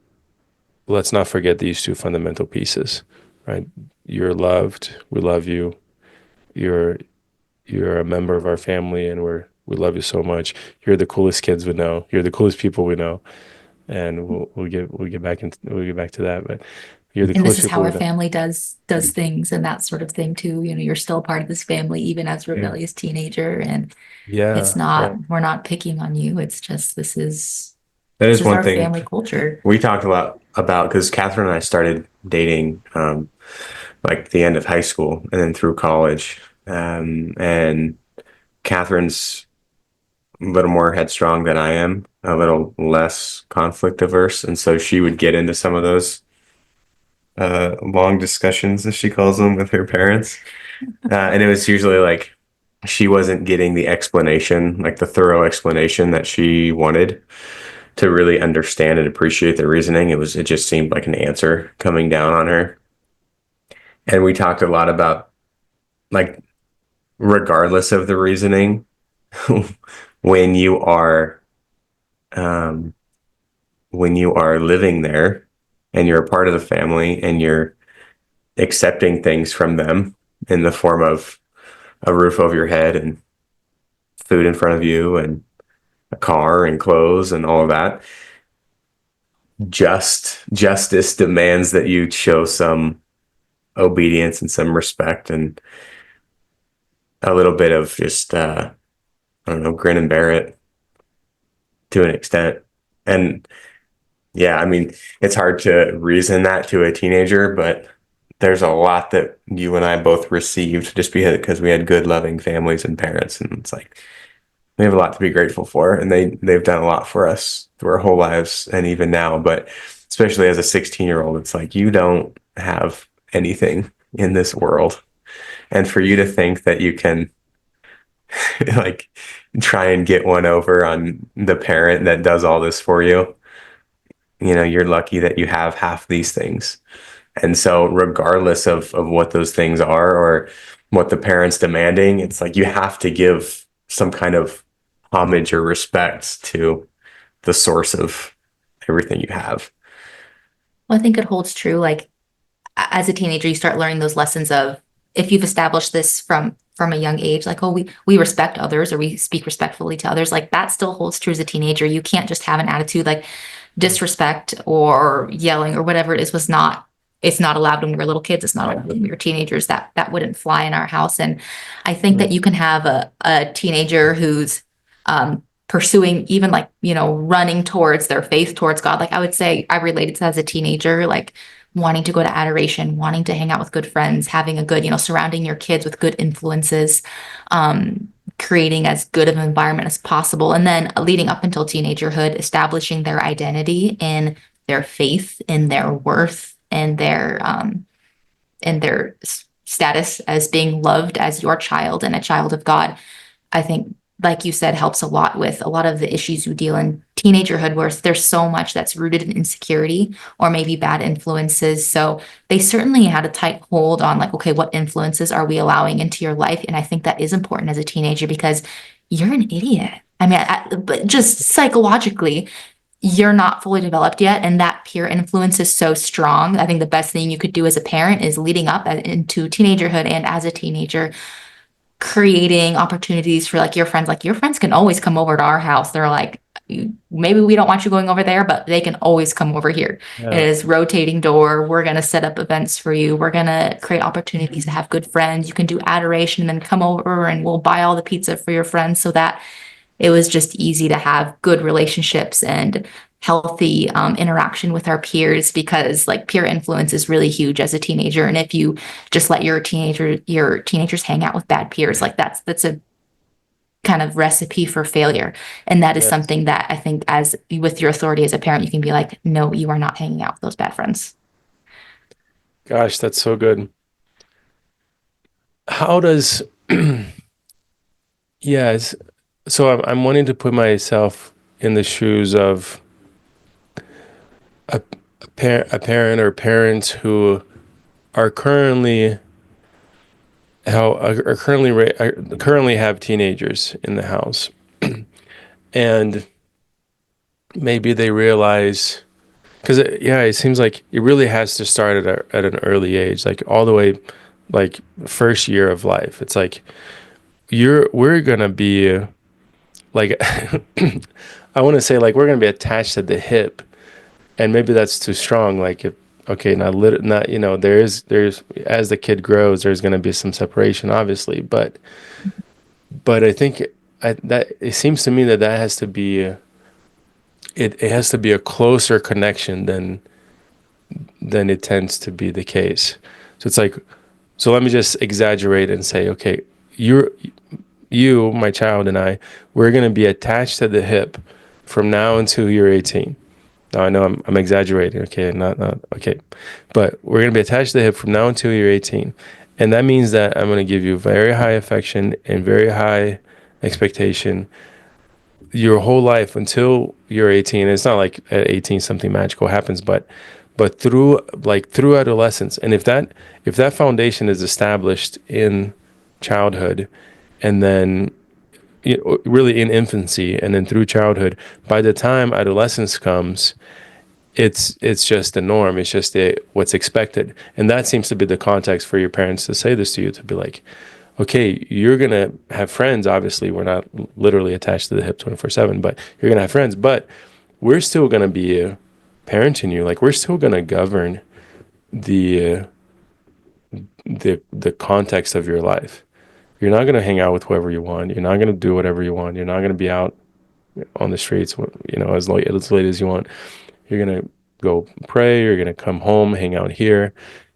let's not forget these two fundamental pieces, right? You're loved. We love you. You're you're a member of our family, and we love you so much. You're the coolest kids we know. You're the coolest people we know, and we'll get back to that. But you're the And this coolest is how people we our know. family does things and that sort of thing too. You're still a part of this family, even as a Yeah. rebellious teenager. And it's Yeah. not, Yeah. we're not picking on you. It's just That this is is one our thing family culture. we talked a lot about because Catherine and I started dating like the end of high school and then through college. And Catherine's a little more headstrong than I am, a little less conflict averse. And so she would get into some of those long discussions, as she calls them, with her parents. And it was usually like she wasn't getting the explanation, like the thorough explanation that she wanted to really understand and appreciate the reasoning. It just seemed like an answer coming down on her. And we talked a lot about like regardless of the reasoning, when you are um, when you are living there and you're a part of the family and you're accepting things from them in the form of a roof over your head and food in front of you and a car and clothes and all of that, justice demands that you show some obedience and some respect and a little bit of just I don't know, grin and bear it to an extent. And yeah, I mean, it's hard to reason that to a teenager, but there's a lot that you and I both received just because we had good, loving families and parents. And it's like we have a lot to be grateful for. And they've done a lot for us through our whole lives and even now. But especially as a 16-year-old, it's like you don't have anything in this world. And for you to think that you can like try and get one over on the parent that does all this for you, you're lucky that you have half these things. And so regardless of what those things are or what the parent's demanding, it's like you have to give some kind of homage or respect to the source of everything you have. Well, I think it holds true. Like as a teenager, you start learning those lessons of if you've established this from a young age, like, oh, we respect others or we speak respectfully to others, like that still holds true as a teenager. You can't just have an attitude like disrespect or yelling or whatever it is was not it's not allowed when we were little kids. It's not allowed when we were teenagers. That wouldn't fly in our house. And I think that you can have a teenager who's pursuing even like, running towards their faith towards God. Like I would say I related to that as a teenager, like wanting to go to adoration, wanting to hang out with good friends, having a good, surrounding your kids with good influences, creating as good of an environment as possible. And then leading up until teenagerhood, establishing their identity in their faith, in their worth, and their status as being loved as your child and a child of God. I think, like you said, helps a lot with a lot of the issues you deal in teenagerhood, where there's so much that's rooted in insecurity or maybe bad influences. So they certainly had a tight hold on like, okay, what influences are we allowing into your life? And I think that is important as a teenager because you're an idiot. I mean, but just psychologically, you're not fully developed yet, and that peer influence is so strong. I think the best thing you could do as a parent is leading up into teenagerhood and as a teenager, creating opportunities for like your friends can always come over to our house. They're like, maybe we don't want you going over there, but they can always come over here. Yeah. It is rotating door. We're going to set up events for you. We're going to create opportunities to have good friends. You can do adoration and then come over and we'll buy all the pizza for your friends, so that it was just easy to have good relationships and healthy interaction with our peers, because like peer influence is really huge as a teenager. And if you just let your teenagers hang out with bad peers, like that's a kind of recipe for failure. And that is Yes. something that I think as with your authority as a parent, you can be like, no, you are not hanging out with those bad friends. Gosh, that's so good. How does, yes. So I'm wanting to put myself in the shoes of a parent or parents who are currently currently have teenagers in the house, and maybe they realize, because it seems like it really has to start at an early age, like all the way, like first year of life. It's like we're gonna be like I want to say like we're gonna be attached at the hip, and maybe that's too strong. Like if okay, not there's as the kid grows, there's gonna be some separation, obviously, but I think that it seems to me that has to be it has to be a closer connection than it tends to be the case. So it's like, so let me just exaggerate and say, okay, you, my child, and I, we're going to be attached at the hip from now until you're 18. Now I know I'm exaggerating, okay, not okay, but we're going to be attached to the hip from now until you're 18, and that means that I'm going to give you very high affection and very high expectation your whole life until you're 18. It's not like at 18 something magical happens, but through adolescence, and if that foundation is established in childhood, and then really in infancy, and then through childhood, by the time adolescence comes, it's just the norm. It's just what's expected, and that seems to be the context for your parents to say this to you, to be like, okay, you're gonna have friends. Obviously, we're not literally attached to the hip 24/7, but you're gonna have friends. But we're still gonna be parenting you. Like we're still gonna govern the the context of your life. You're not gonna hang out with whoever you want. You're not gonna do whatever you want. You're not gonna be out on the streets, as late as you want. You're gonna go pray. You're gonna come home, hang out here.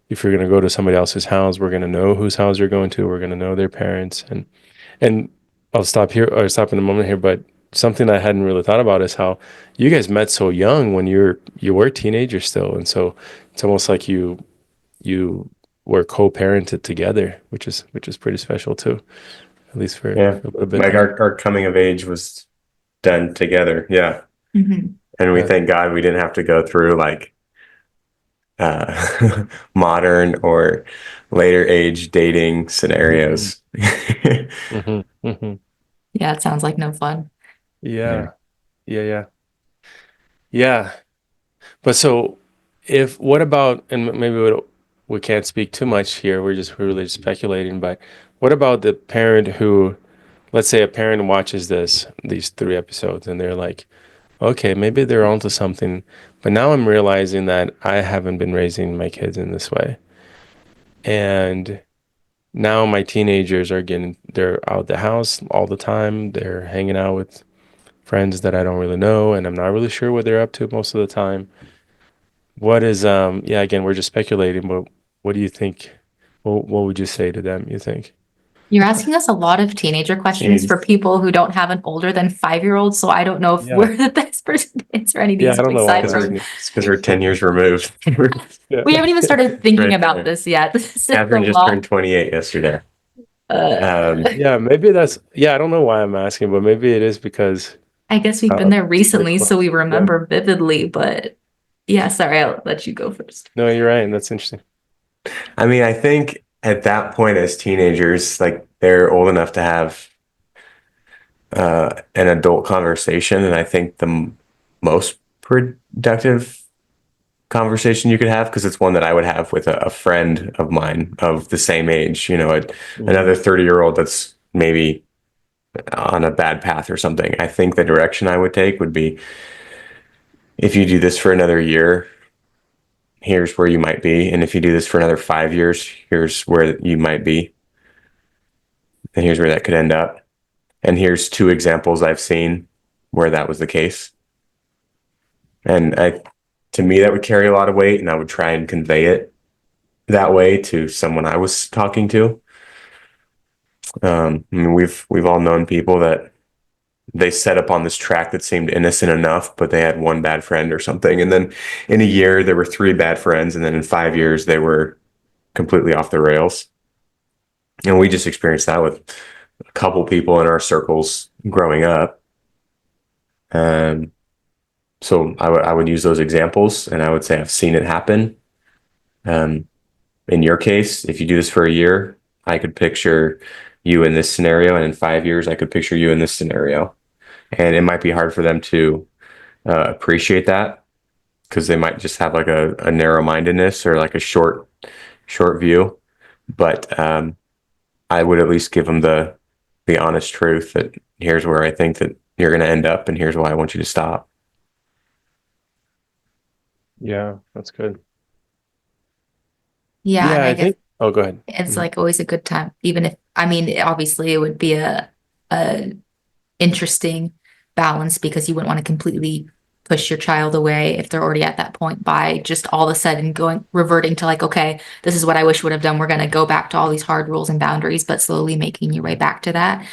If you're gonna go to somebody else's house, we're gonna know whose house you're going to. We're gonna know their parents, and I'll stop here or stop in a moment here. But something I hadn't really thought about is how you guys met so young when you were teenagers still, and so it's almost like you were co-parented together, which is pretty special too, at least for Yeah. a little bit. Like our coming of age was done together. Yeah. Mhm. And we Yeah. thank God we didn't have to go through like modern or later age dating scenarios. Yeah, it sounds like no fun. Yeah. Yeah. But so, if what about, and maybe we can't speak too much here. We're really speculating. But what about the parent who, let's say, a parent watches these 3 episodes, and they're like, okay, maybe they're onto something, but now I'm realizing that I haven't been raising my kids in this way, and now my teenagers they're out the house all the time. They're hanging out with friends that I don't really know, and I'm not really sure what they're up to most of the time. What is yeah, again, we're just speculating, but what do you think? What would you say to them, you think? You're asking us a lot of teenager questions for people who don't have an older than 5-year-old, so I don't know if Yeah. we're the best person to answer any of Yeah, these I don't know why I'm sideburns. asking you. It's because we're 10 years removed. We haven't even started thinking Right about there. this yet. This is a Catherine just lot. turned 28 yesterday. Yeah, maybe I don't know why I'm asking, but maybe it is because I guess we've been there recently, so we Yeah. remember vividly, but yeah, sorry, I'll let you go first. No, you're right, and that's interesting. I mean, I think at that point as teenagers, like they're old enough to have an adult conversation, and I think the most productive conversation you could have, because it's one that I would have with a friend of mine of the same age, another 30-year-old that's maybe on a bad path or something. I think the direction I would take would be, if you do this for another year, here's where you might be. And if you do this for another 5 years, here's where you might be. And here's where that could end up. And here's 2 examples I've seen where that was the case. And to me, that would carry a lot of weight, and I would try and convey it that way to someone I was talking to. I mean, we've all known people that they set up on this track that seemed innocent enough, but they had one bad friend or something. And then in a year, there were 3 bad friends. And then in 5 years, they were completely off the rails. And we just experienced that with a couple people in our circles growing up. So I would use those examples, and I would say I've seen it happen. In your case, if you do this for a year, I could picture you in this scenario, and in 5 years, I could picture you in this scenario. And it might be hard for them to appreciate that because they might just have like a narrow-mindedness or like a short view. But I would at least give them the honest truth that here's where I think that you're going to end up, and here's why I want you to stop. Yeah, that's good. Yeah, and Yeah, I I guess think. Oh, go ahead. it's like always a good time, even if, I mean, obviously it would be a interesting balance because you wouldn't want to completely push your child away if they're already at that point by just all of a sudden reverting to like, okay, this is what I wish would have done. We're going to go back to all these hard rules and boundaries, but slowly making your way back to that.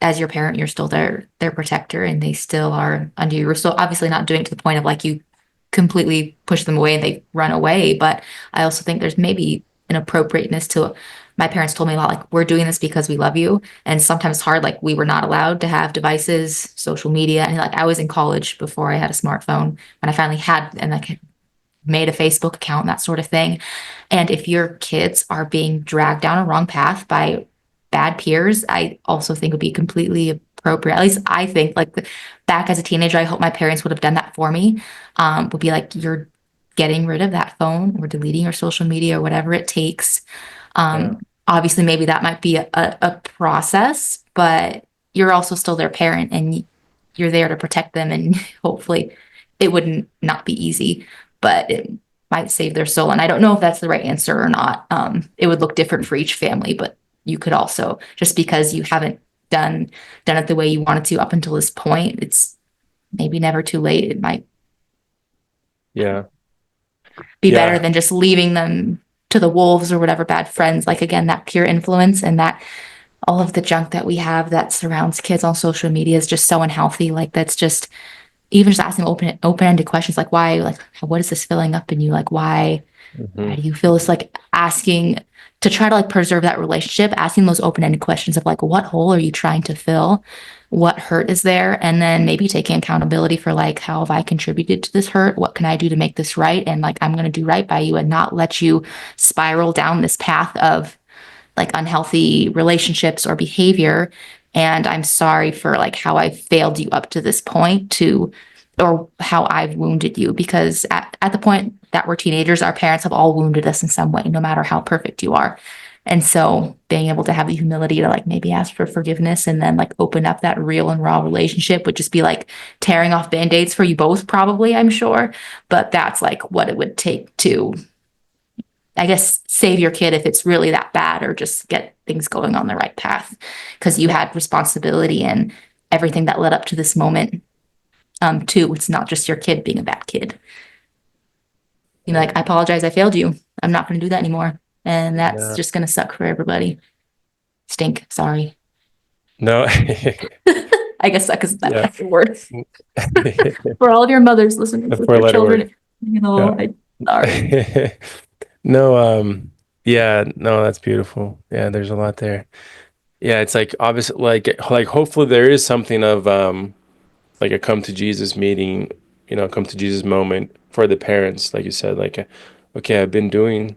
As your parent, you're still their protector, and they still are under you. We're still obviously not doing it to the point of like you completely push them away and they run away. But I also think there's maybe an appropriateness to, my parents told me a lot, like, we're doing this because we love you. And sometimes it's hard, like we were not allowed to have devices, social media. And like I was in college before I had a smartphone. When I finally had, and like made a Facebook account, that sort of thing. And if your kids are being dragged down a wrong path by bad peers, I also think would be completely appropriate. At least I think, like back as a teenager, I hope my parents would have done that for me. Would be like, you're getting rid of that phone or deleting your social media or whatever it takes. Yeah. Obviously, maybe that might be a process, but you're also still their parent and you're there to protect them. And hopefully it wouldn't not be easy, but it might save their soul. And I don't know if that's the right answer or not. It would look different for each family, but you could also, just because you haven't done it the way you wanted to up until this point, it's maybe never too late. It might Yeah. be Yeah. better than just leaving them to the wolves or whatever bad friends. Like again, that peer influence and that all of the junk that we have that surrounds kids on social media is just so unhealthy. Like that's just, even just asking open-ended questions like why, like what is this filling up in you? Like why Mhm. do you feel this, like asking to try to like preserve that relationship, asking those open-ended questions of like what hole are you trying to fill? What hurt is there? And then maybe taking accountability for like how have I contributed to this hurt? What can I do to make this right? And like I'm gonna do right by you and not let you spiral down this path of like unhealthy relationships or behavior. And I'm sorry for like how I failed you up to this point to, or how I've wounded you, because at the point that we're teenagers, our parents have all wounded us in some way, no matter how perfect you are. And so being able to have the humility to like maybe ask for forgiveness and then like open up that real and raw relationship would just be like tearing off band-aids for you both, probably, I'm sure. But that's like what it would take to, I guess, save your kid if it's really that bad, or just get things going on the right path because you had responsibility and everything that led up to this moment. Too, it's not just your kid being a bad kid. You're like, I apologize, I failed you. I'm not going to do that anymore, and that's Yeah. just going to suck for everybody. Stink. Sorry. No. I guess suck is that Yeah. better word for all of your mothers listening A with your four-letter word. children. You know, Yeah. sorry. No, yeah, no, that's beautiful. Yeah, there's a lot there. Yeah, it's like obviously like hopefully there is something of like a come to Jesus meeting, come to Jesus moment for the parents, like you said, like okay, I've been doing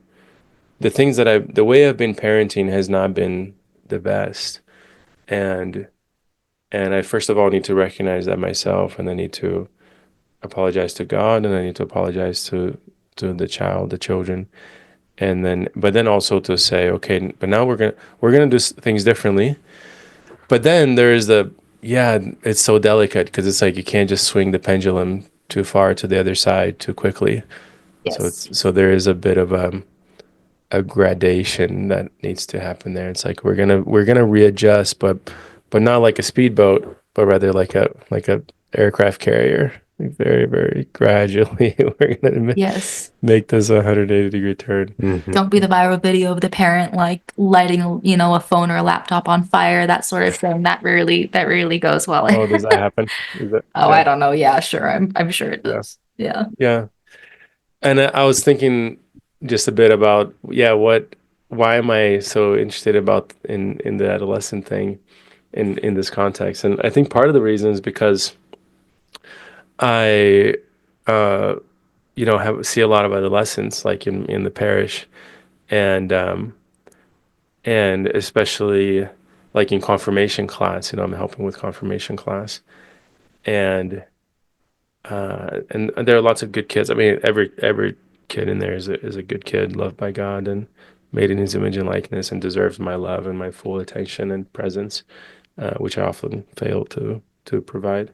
the way I've been parenting has not been the best. And I first of all need to recognize that myself, and I need to apologize to God, and I need to apologize to the children. And then but then also to say, okay, but now we're gonna do things differently. But then there is it's so delicate because it's like you can't just swing the pendulum too far to the other side too quickly. Yes. So there is a bit of a gradation that needs to happen there. It's like we're gonna readjust, but not like a speedboat, but rather like a aircraft carrier. Like very, very gradually, we're gonna Yes. make this a 180-degree turn. Mhm. Don't be the viral video of the parent like lighting, a phone or a laptop on fire, that sort of thing. That really goes well. Oh, does that happen? Is that, Oh, yeah, I don't know. Yeah, sure. I'm sure it yeah, does. Yeah. yeah. And I was thinking just a bit about, why am I so interested about in the adolescent thing in this context? And I think part of the reason is because I, uh, see a lot of adolescents like in the parish, and and especially like in confirmation class. I'm helping with confirmation class, and and there are lots of good kids. I mean, every kid in there is a good kid, loved by God and made in His image and likeness, and deserves my love and my full attention and presence, which I often fail to provide.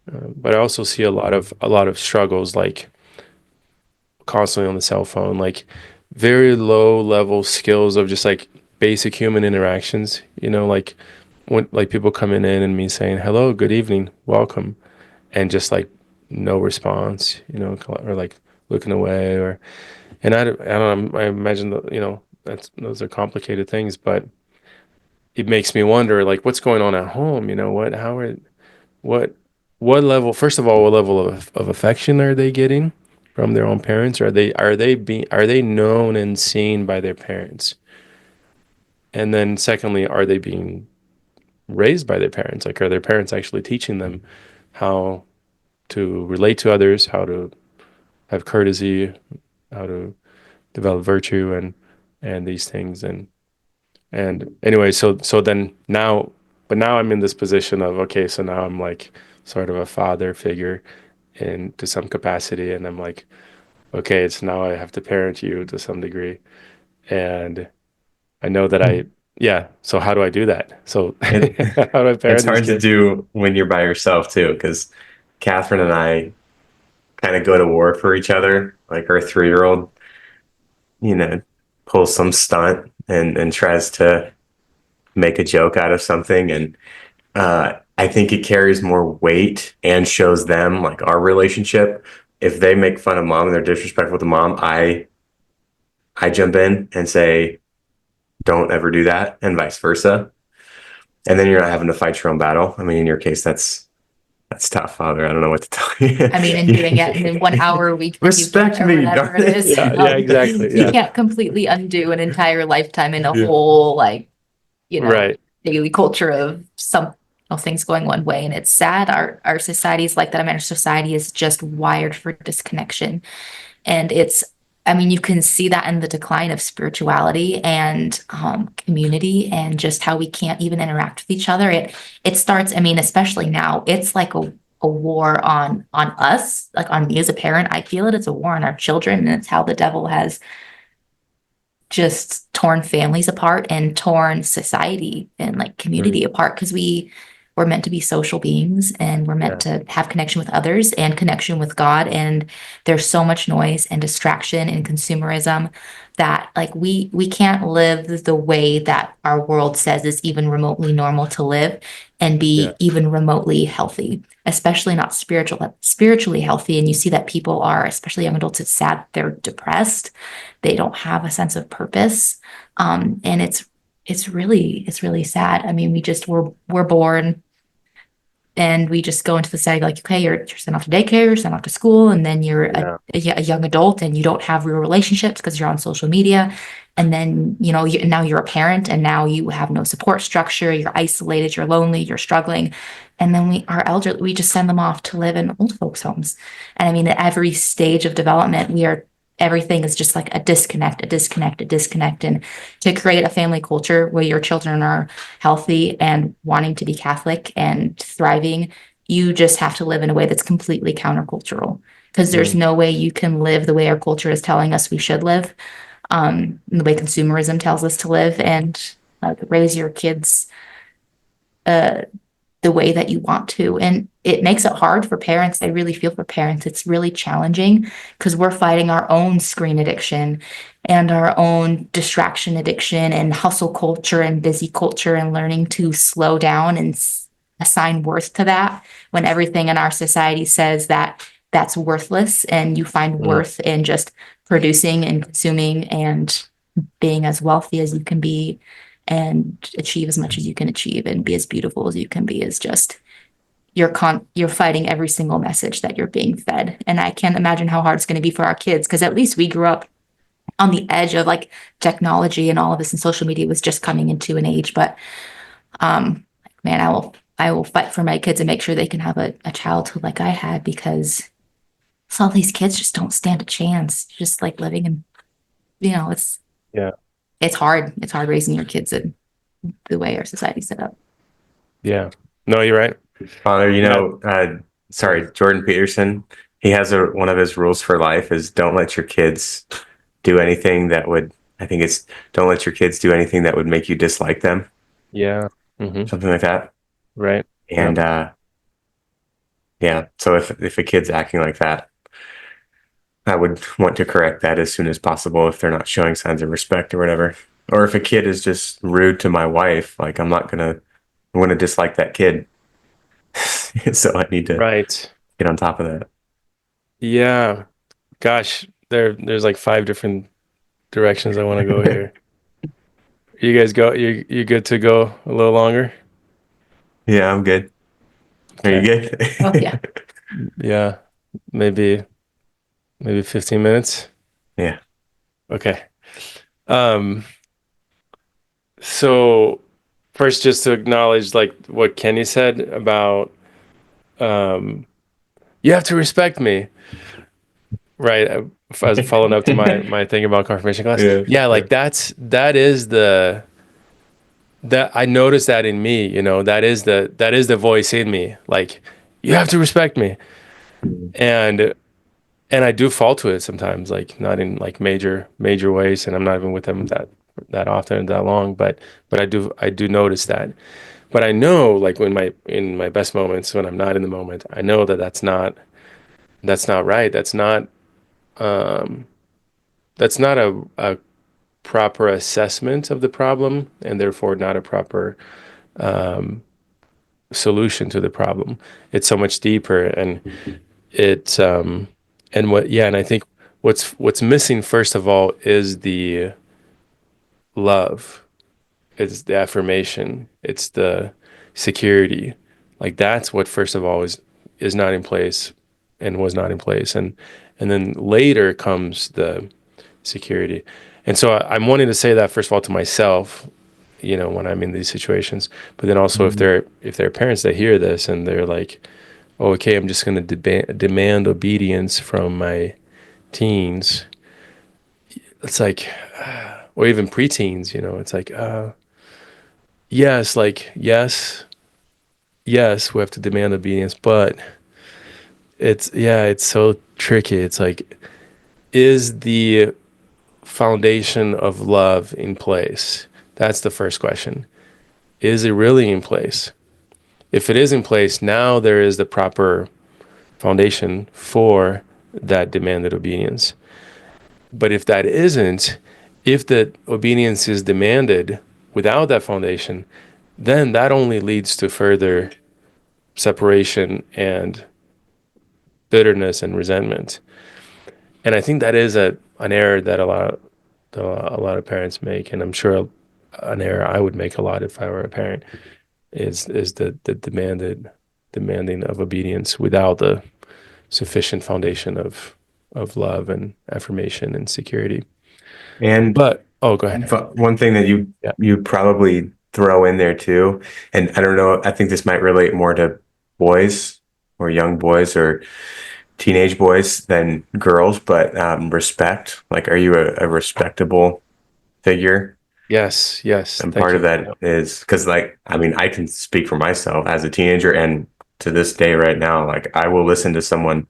But I also see a lot of struggles, like constantly on the cell phone, like very low level skills of just like basic human interactions. Like when like people coming in and me saying hello, good evening, welcome, and just like no response, or like looking away, and I don't know, I imagine that, those are complicated things, but it makes me wonder, like, what's going on at home. What what level, first of all, what level of affection are they getting from their own parents? Are they known and seen by their parents? And then secondly, are they being raised by their parents? Like, are their parents actually teaching them how to relate to others, how to have courtesy, how to develop virtue, and these things? And anyway, so then now, but now I'm in this position of, okay, so now I'm like sort of a father figure in to some capacity, and I'm like, okay, it's now I have to parent you to some degree, and I know that yeah. So how do I do that? So It, how do I it's parent these hard to kids? do when you're by yourself too, because Catherine and I kind of go to war for each other. Like our 3-year-old, you know, pulls some stunt and tries to make a joke out of something, and I think it carries more weight and shows them like our relationship. If they make fun of mom and they're disrespectful to mom, I jump in and say, don't ever do that, and vice versa. And then you're not having to fight your own battle. I mean, in your case, that's tough, Father. I don't know what to tell you. I mean, and doing it in 1 hour a week that you Respect can, or me, whatever darn it it. is. Yeah, exactly. You Yeah, can't completely undo an entire lifetime in a Yeah. whole, like, right. daily culture of some things going one way. And it's sad. Our society is like that. I mean, our society is just wired for disconnection. And I mean, you can see that in the decline of spirituality and community, and just how we can't even interact with each other. It starts, I mean, especially now, it's like a war on us, like on me as a parent. I feel it's a war on our children, and it's how the devil has just torn families apart and torn society and like community apart, because we're meant to be social beings, and we're meant Yeah, to have connection with others and connection with God. And there's so much noise and distraction and consumerism that, like, we can't live the way that our world says is even remotely normal to live and yeah, be even remotely healthy, especially not spiritually healthy. And you see that people are, especially young adults, it's sad, they're depressed, they don't have a sense of purpose. And it's really sad. I mean, we're born and we just go into the society like, okay, you're sent off to daycare, you're sent off to school, and then you're yeah, a young adult, and you don't have real relationships because you're on social media. And then, now you're a parent, and now you have no support structure, you're isolated, you're lonely, you're struggling. And then our elderly, we just send them off to live in old folks' homes. And I mean, at every stage of development, everything is just like a disconnect, a disconnect, a disconnect. And to create a family culture where your children are healthy and wanting to be Catholic and thriving, you just have to live in a way that's completely countercultural, because there's mm, no way you can live the way our culture is telling us we should live, the way consumerism tells us to live, and raise your kids uh, the way that you want to. And it makes it hard for parents. I really feel for parents. It's really challenging because we're fighting our own screen addiction and our own distraction addiction and hustle culture and busy culture, and learning to slow down and assign worth to that, when everything in our society says that that's worthless, and you find mm, worth in just producing and consuming and being as wealthy as you can be and achieve as much as you can achieve and be as beautiful as you can be. Is just you're fighting every single message that you're being fed. And I can't imagine how hard it's going to be for our kids, because at least we grew up on the edge of like technology and all of this, and social media was just coming into an age. But man, I will fight for my kids and make sure they can have a childhood like I had, because some of these kids just don't stand a chance. Just like living in, Yeah. it's hard. It's hard raising your kids in the way our society's set up. Yeah. No, you're right. Father, Yeah. sorry, Jordan Peterson, he has one of his rules for life is don't let your kids do anything that would, I think it's don't let your kids do anything that would make you dislike them, Yeah. something like that. Right. And yeah, so if a kid's acting like that, I would want to correct that as soon as possible if they're not showing signs of respect or whatever. Or if a kid is just rude to my wife, like I'm gonna dislike that kid. So I need to Right. get on top of that. Yeah. Gosh, there's like 5 different directions I want to go here. You guys you good to go a little longer? Yeah, I'm good. Are you Okay. good? Oh yeah. Yeah. Maybe 15 minutes. Yeah. Okay. Um, so first just to acknowledge like what Kenny said about you have to respect me. Right. As following up to my thing about confirmation class. Yeah. Yeah, like that is that I noticed that in me, that is the voice in me. Like, you have to respect me. And I do fall to it sometimes, like not in like major ways, and I'm not even with them that often and that long, but I do notice that. But I know, like, when in my best moments, when I'm not in the moment, I know that that's not right. That's not a proper assessment of the problem, and therefore not a proper solution to the problem. It's so much deeper, and it's and I think what's missing first of all is the love. It's the affirmation. It's the security. Like, that's what first of all is not in place and was not in place, and then later comes the security. And so I'm wanting to say that first of all to myself, when I'm in these situations, but then also if there are parents that hear this and they're like, oh, okay, I'm just going to demand obedience from my teens. It's like, or even preteens, it's like, yes, like, yes, we have to demand obedience, but it's so tricky. It's like, is the foundation of love in place? That's the first question. Is it really in place? If it is in place, now there is the proper foundation for that demanded obedience. But if that isn't, if the obedience is demanded without that foundation, then that only leads to further separation and bitterness and resentment. And I think that is an error that a lot of parents make, and I'm sure an error I would make a lot if I were a parent, is the demanding of obedience without the sufficient foundation of love and affirmation and security. And But go ahead. one thing that Yeah. you probably throw in there too, and I don't know, I think this might relate more to boys or young boys or teenage boys than girls, but respect. Like, are you a respectable figure? Yes. And Thank part of you. that is because, like, I mean, I can speak for myself as a teenager, and to this day, right now, like, I will listen to someone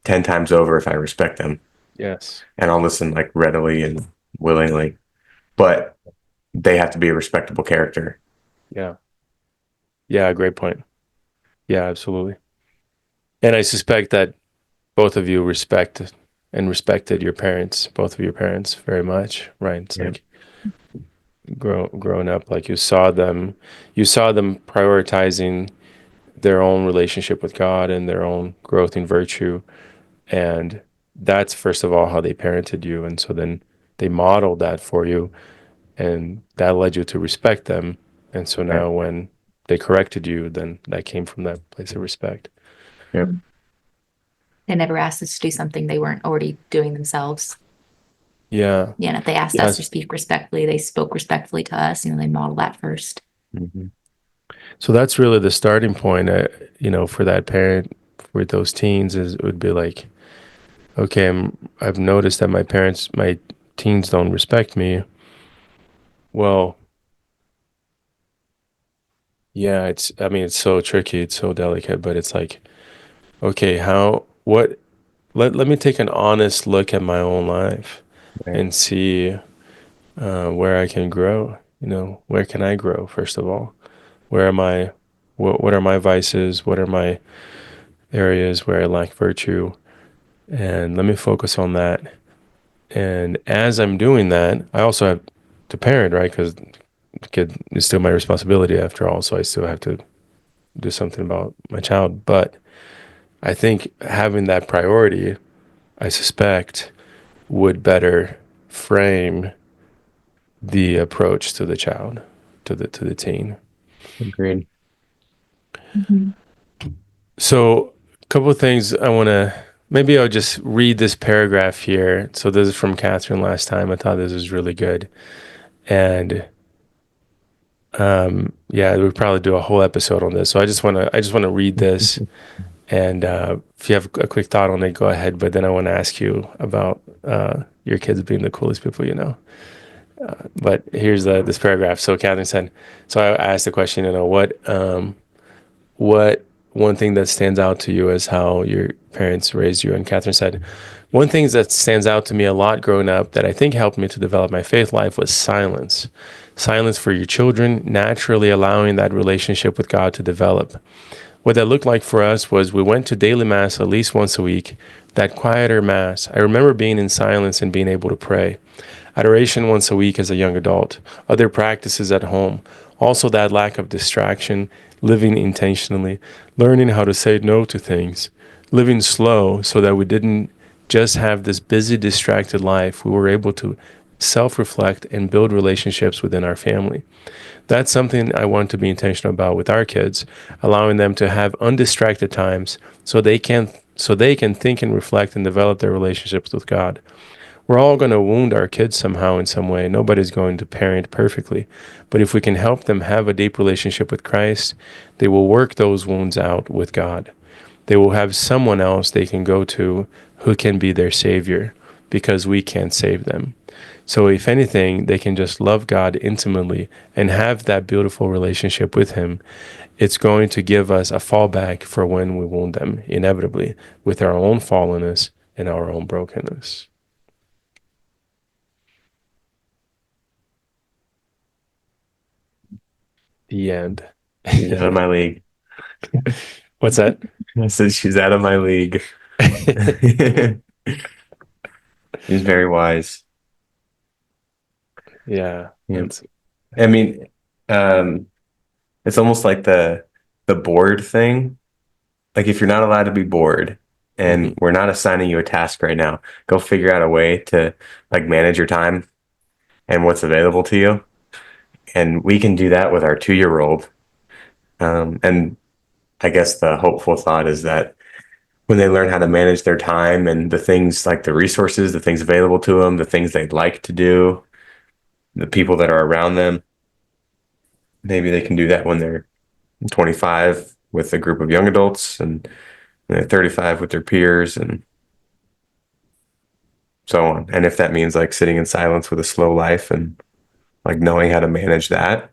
10 times over if I respect them, Yes. and I'll listen like readily and willingly, but they have to be a respectable character. Yeah. Yeah. Great point. Yeah, absolutely. And I suspect that both of you respect and respected both of your parents very much, right? It's Yeah. like growing up, like you saw them prioritizing their own relationship with God and their own growth in virtue. And that's first of all how they parented you. And so then they modeled that for you, and that led you to respect them. And so Yeah. now when they corrected you, then that came from that place of respect. Yeah. They never asked us to do something they weren't already doing themselves. Yeah. Yeah, and if they asked us to Yes. speak respectfully, they spoke respectfully to us. They modeled that first. Mhm. So that's really the starting point, for that parent with those teens is it would be like, okay, I've noticed that my teens don't respect me. Well, yeah, it's so tricky, it's so delicate, but it's like, okay, let me take an honest look at my own life Right. and see where I can grow. Where can I grow, first of all? Where am I? What are my vices? What are my areas where I lack virtue? And let me focus on that. And as I'm doing that, I also have to parent, right? Because the kid is still my responsibility after all. So I still have to do something about my child. But I think having that priority, I suspect, would better frame the approach to the child, to the teen. Agreed. Mhm. So, a couple of things maybe I'll just read this paragraph here. So, this is from Catherine last time. I thought this was really good. And yeah, we'll probably do a whole episode on this. So, I just want to read this. And if you have a quick thought on it, go ahead. But then I want to ask you about your kids being the coolest people you know. But here's this paragraph. So, Catherine said, so I asked the question, what one thing that stands out to you is how your parents raised you? And Catherine said, one thing that stands out to me a lot growing up that I think helped me to develop my faith life was silence. Silence for your children, naturally allowing that relationship with God to develop. What that looked like for us was we went to daily mass at least once a week, that quieter mass. I remember being in silence and being able to pray. Adoration once a week as a young adult, other practices at home, also that lack of distraction, living intentionally, learning how to say no to things, living slow so that we didn't just have this busy, distracted life. We were able to self-reflect and build relationships within our family. That's something I want to be intentional about with our kids, allowing them to have undistracted times so they can think and reflect and develop their relationships with God. We're all going to wound our kids somehow in some way. Nobody's going to parent perfectly. But if we can help them have a deep relationship with Christ, they will work those wounds out with God. They will have someone else they can go to who can be their savior because we can't save them. So if anything, they can just love God intimately and have that beautiful relationship with Him. It's going to give us a fallback for when we wound them, inevitably, with our own fallenness and our own brokenness. The end. She's out of my league. What's that? I said she's out of my league. She's very wise. Yeah. Yeah. I mean, it's almost like the bored thing. Like if you're not allowed to be bored and we're not assigning you a task right now, go figure out a way to like manage your time and what's available to you. And we can do that with our 2-year-old. And I guess the hopeful thought is that when they learn how to manage their time and the things like the resources, the things available to them, the things they'd like to do, the people that are around them, maybe they can do that when they're 25 with a group of young adults and they're 35 with their peers and so on. And if that means like sitting in silence with a slow life and like knowing how to manage that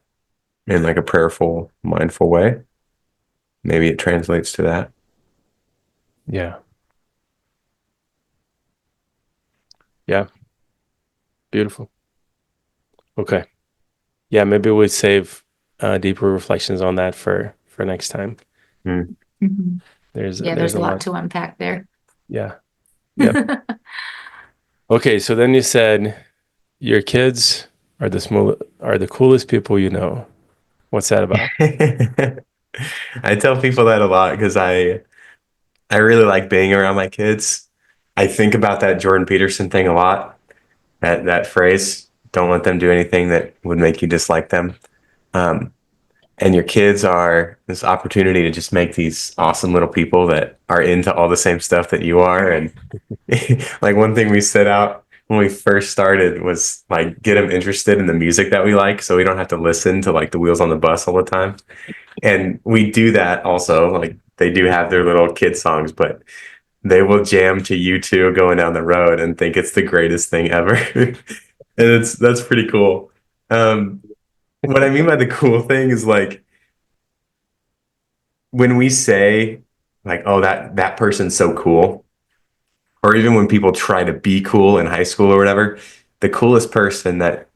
in like a prayerful, mindful way, maybe it translates to that. Yeah. Yeah. Beautiful. Okay. Yeah, maybe we save deeper reflections on that for next time. Mm. Mhm. There's There's a lot to unpack there. Yeah. Yep. Okay, so then you said your kids are the coolest people you know. What's that about? I tell people that a lot because I really like being around my kids. I think about that Jordan Peterson thing a lot. That phrase, don't let them do anything that would make you dislike them. Um, and your kids are this opportunity to just make these awesome little people that are into all the same stuff that you are. And like one thing we set out when we first started was like get them interested in the music that we like, so we don't have to listen to like the wheels on the bus all the time. And we do that also. Like they do have their little kid songs, but they will jam to U2 going down the road and think it's the greatest thing ever. And that's pretty cool. What I mean by the cool thing is like when we say like, oh, that person's so cool, or even when people try to be cool in high school or whatever, the coolest person that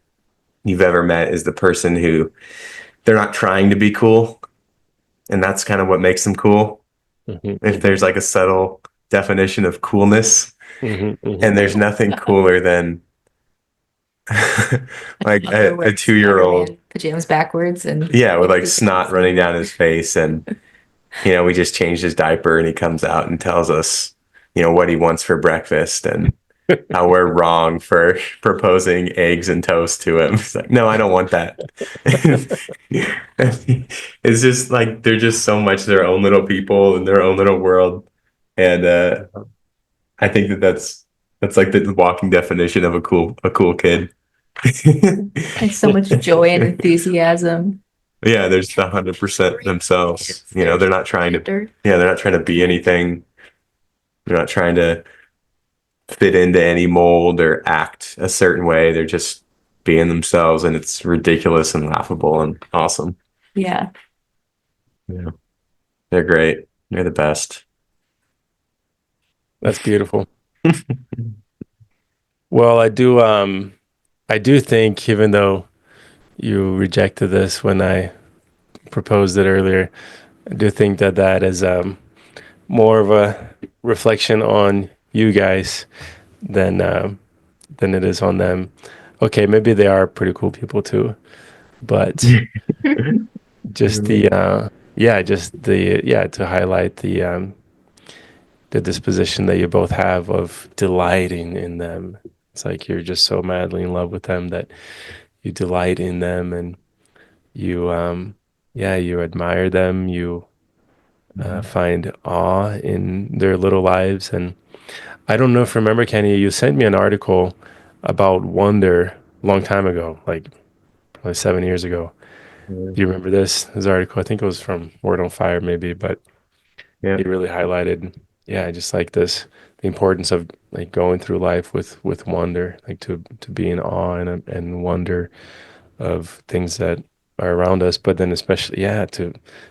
you've ever met is the person who they're not trying to be cool, and that's kind of what makes them cool. If there's like a subtle definition of coolness, and there's nothing cooler than like a 2-year-old pajamas backwards and yeah, with like snot running down his face, and we just changed his diaper and he comes out and tells us, what he wants for breakfast and how we're wrong for proposing eggs and toast to him. It's like, no, I don't want that. It's just like they're just so much their own little people in their own little world. And I think that's like the walking definition of a cool kid. and so much joy and enthusiasm. Yeah, there's the 100% themselves. They're not trying to. Yeah, they're not trying to be anything. They're not trying to fit into any mold or act a certain way. They're just being themselves, and it's ridiculous and laughable and awesome. Yeah. Yeah, they're great. They're the best. That's beautiful. Well, I do think, even though you rejected this when I proposed it earlier, I do think that is more of a reflection on you guys than it is on them. Okay, maybe they are pretty cool people too, but just to highlight the disposition that you both have of delighting in them. It's like you're just so madly in love with them that you delight in them, and you you admire them, you find awe in their little lives. And I don't know if you remember, Kenny, you sent me an article about wonder a long time ago, like probably 7 years ago. Do you remember this article? I think it was from Word on Fire, maybe, but Yeah. it really highlighted, just like the importance of like going through life with wonder, like to be in awe and wonder of things that are around us, but then especially,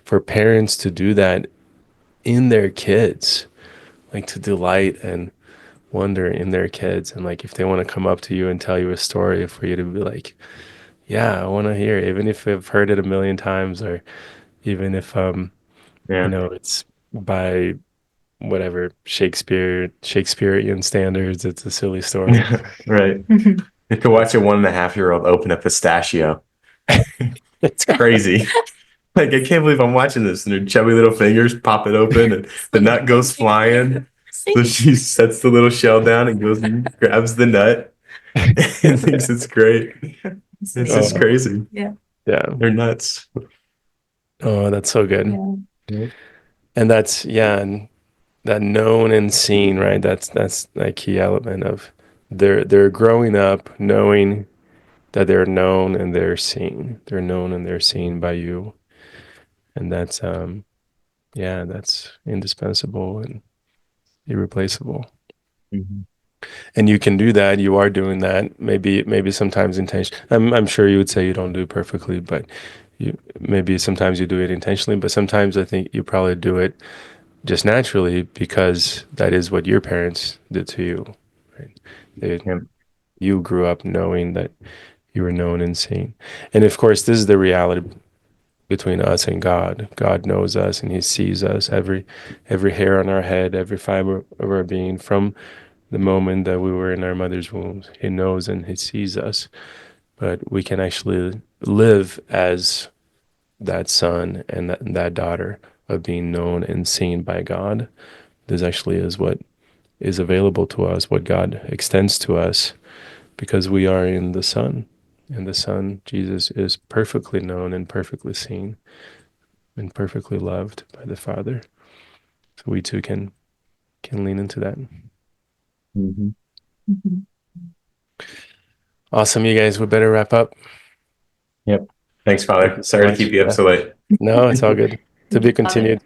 for parents to do that in their kids, like to delight and wonder in their kids. And like if they want to come up to you and tell you a story, for you to be like, yeah, I want to hear it, even if I've heard it a million times, or even if Yeah. it's by whatever Shakespearean standards, it's a silly story. Right. You could watch a 1.5-year-old open a pistachio. It's crazy. Like, I can't believe I'm watching this. And her chubby little fingers pop it open and the nut goes flying. So she sets the little shell down and goes and grabs the nut and thinks it's great. It's just crazy. Yeah. They're nuts. Oh, that's so good. Yeah. And that's, and that known and seen, right? That's a key element of they're growing up knowing that they're known and they're seen. They're known and they're seen by you. And that's that's indispensable and irreplaceable. Mm-hmm. And you can do that. You are doing that. Maybe sometimes intentionally. I'm sure you would say you don't do it perfectly, but maybe sometimes you do it intentionally. But sometimes I think you probably do it just naturally because that is what your parents did to you. Right? You grew up knowing that you were known and seen. And of course, this is the reality between us and God. God knows us and he sees us, every hair on our head, every fiber of our being, from the moment that we were in our mother's womb. He knows and he sees us. But we can actually live as that son and that daughter of being known and seen by God. This actually is what is available to us, what God extends to us, because we are in the Son. And the Son, Jesus, is perfectly known and perfectly seen and perfectly loved by the Father. So we too can lean into that. Mm-hmm. Mhm. Awesome, you guys. We better wrap up. Yep. Thanks, Thank Father. you so Sorry to much. keep you up Yeah. so late. No, it's all good. To be continued.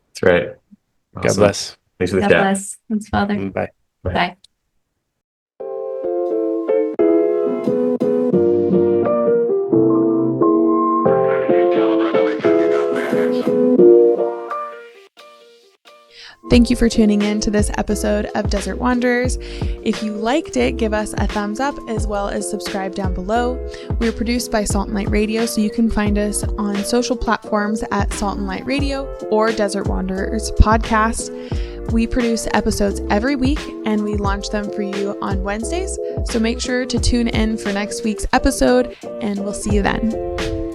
That's right. God Awesome. bless. Thanks for the God chat. bless. Thanks, Father. Bye. Bye. Thank you for tuning in to this episode of Desert Wanderers. If you liked it, give us a thumbs up as well as subscribe down below. We're produced by Salt and Light Radio, so you can find us on social platforms at Salt and Light Radio or Desert Wanderers Podcast. We produce episodes every week and we launch them for you on Wednesdays. So make sure to tune in for next week's episode and we'll see you then.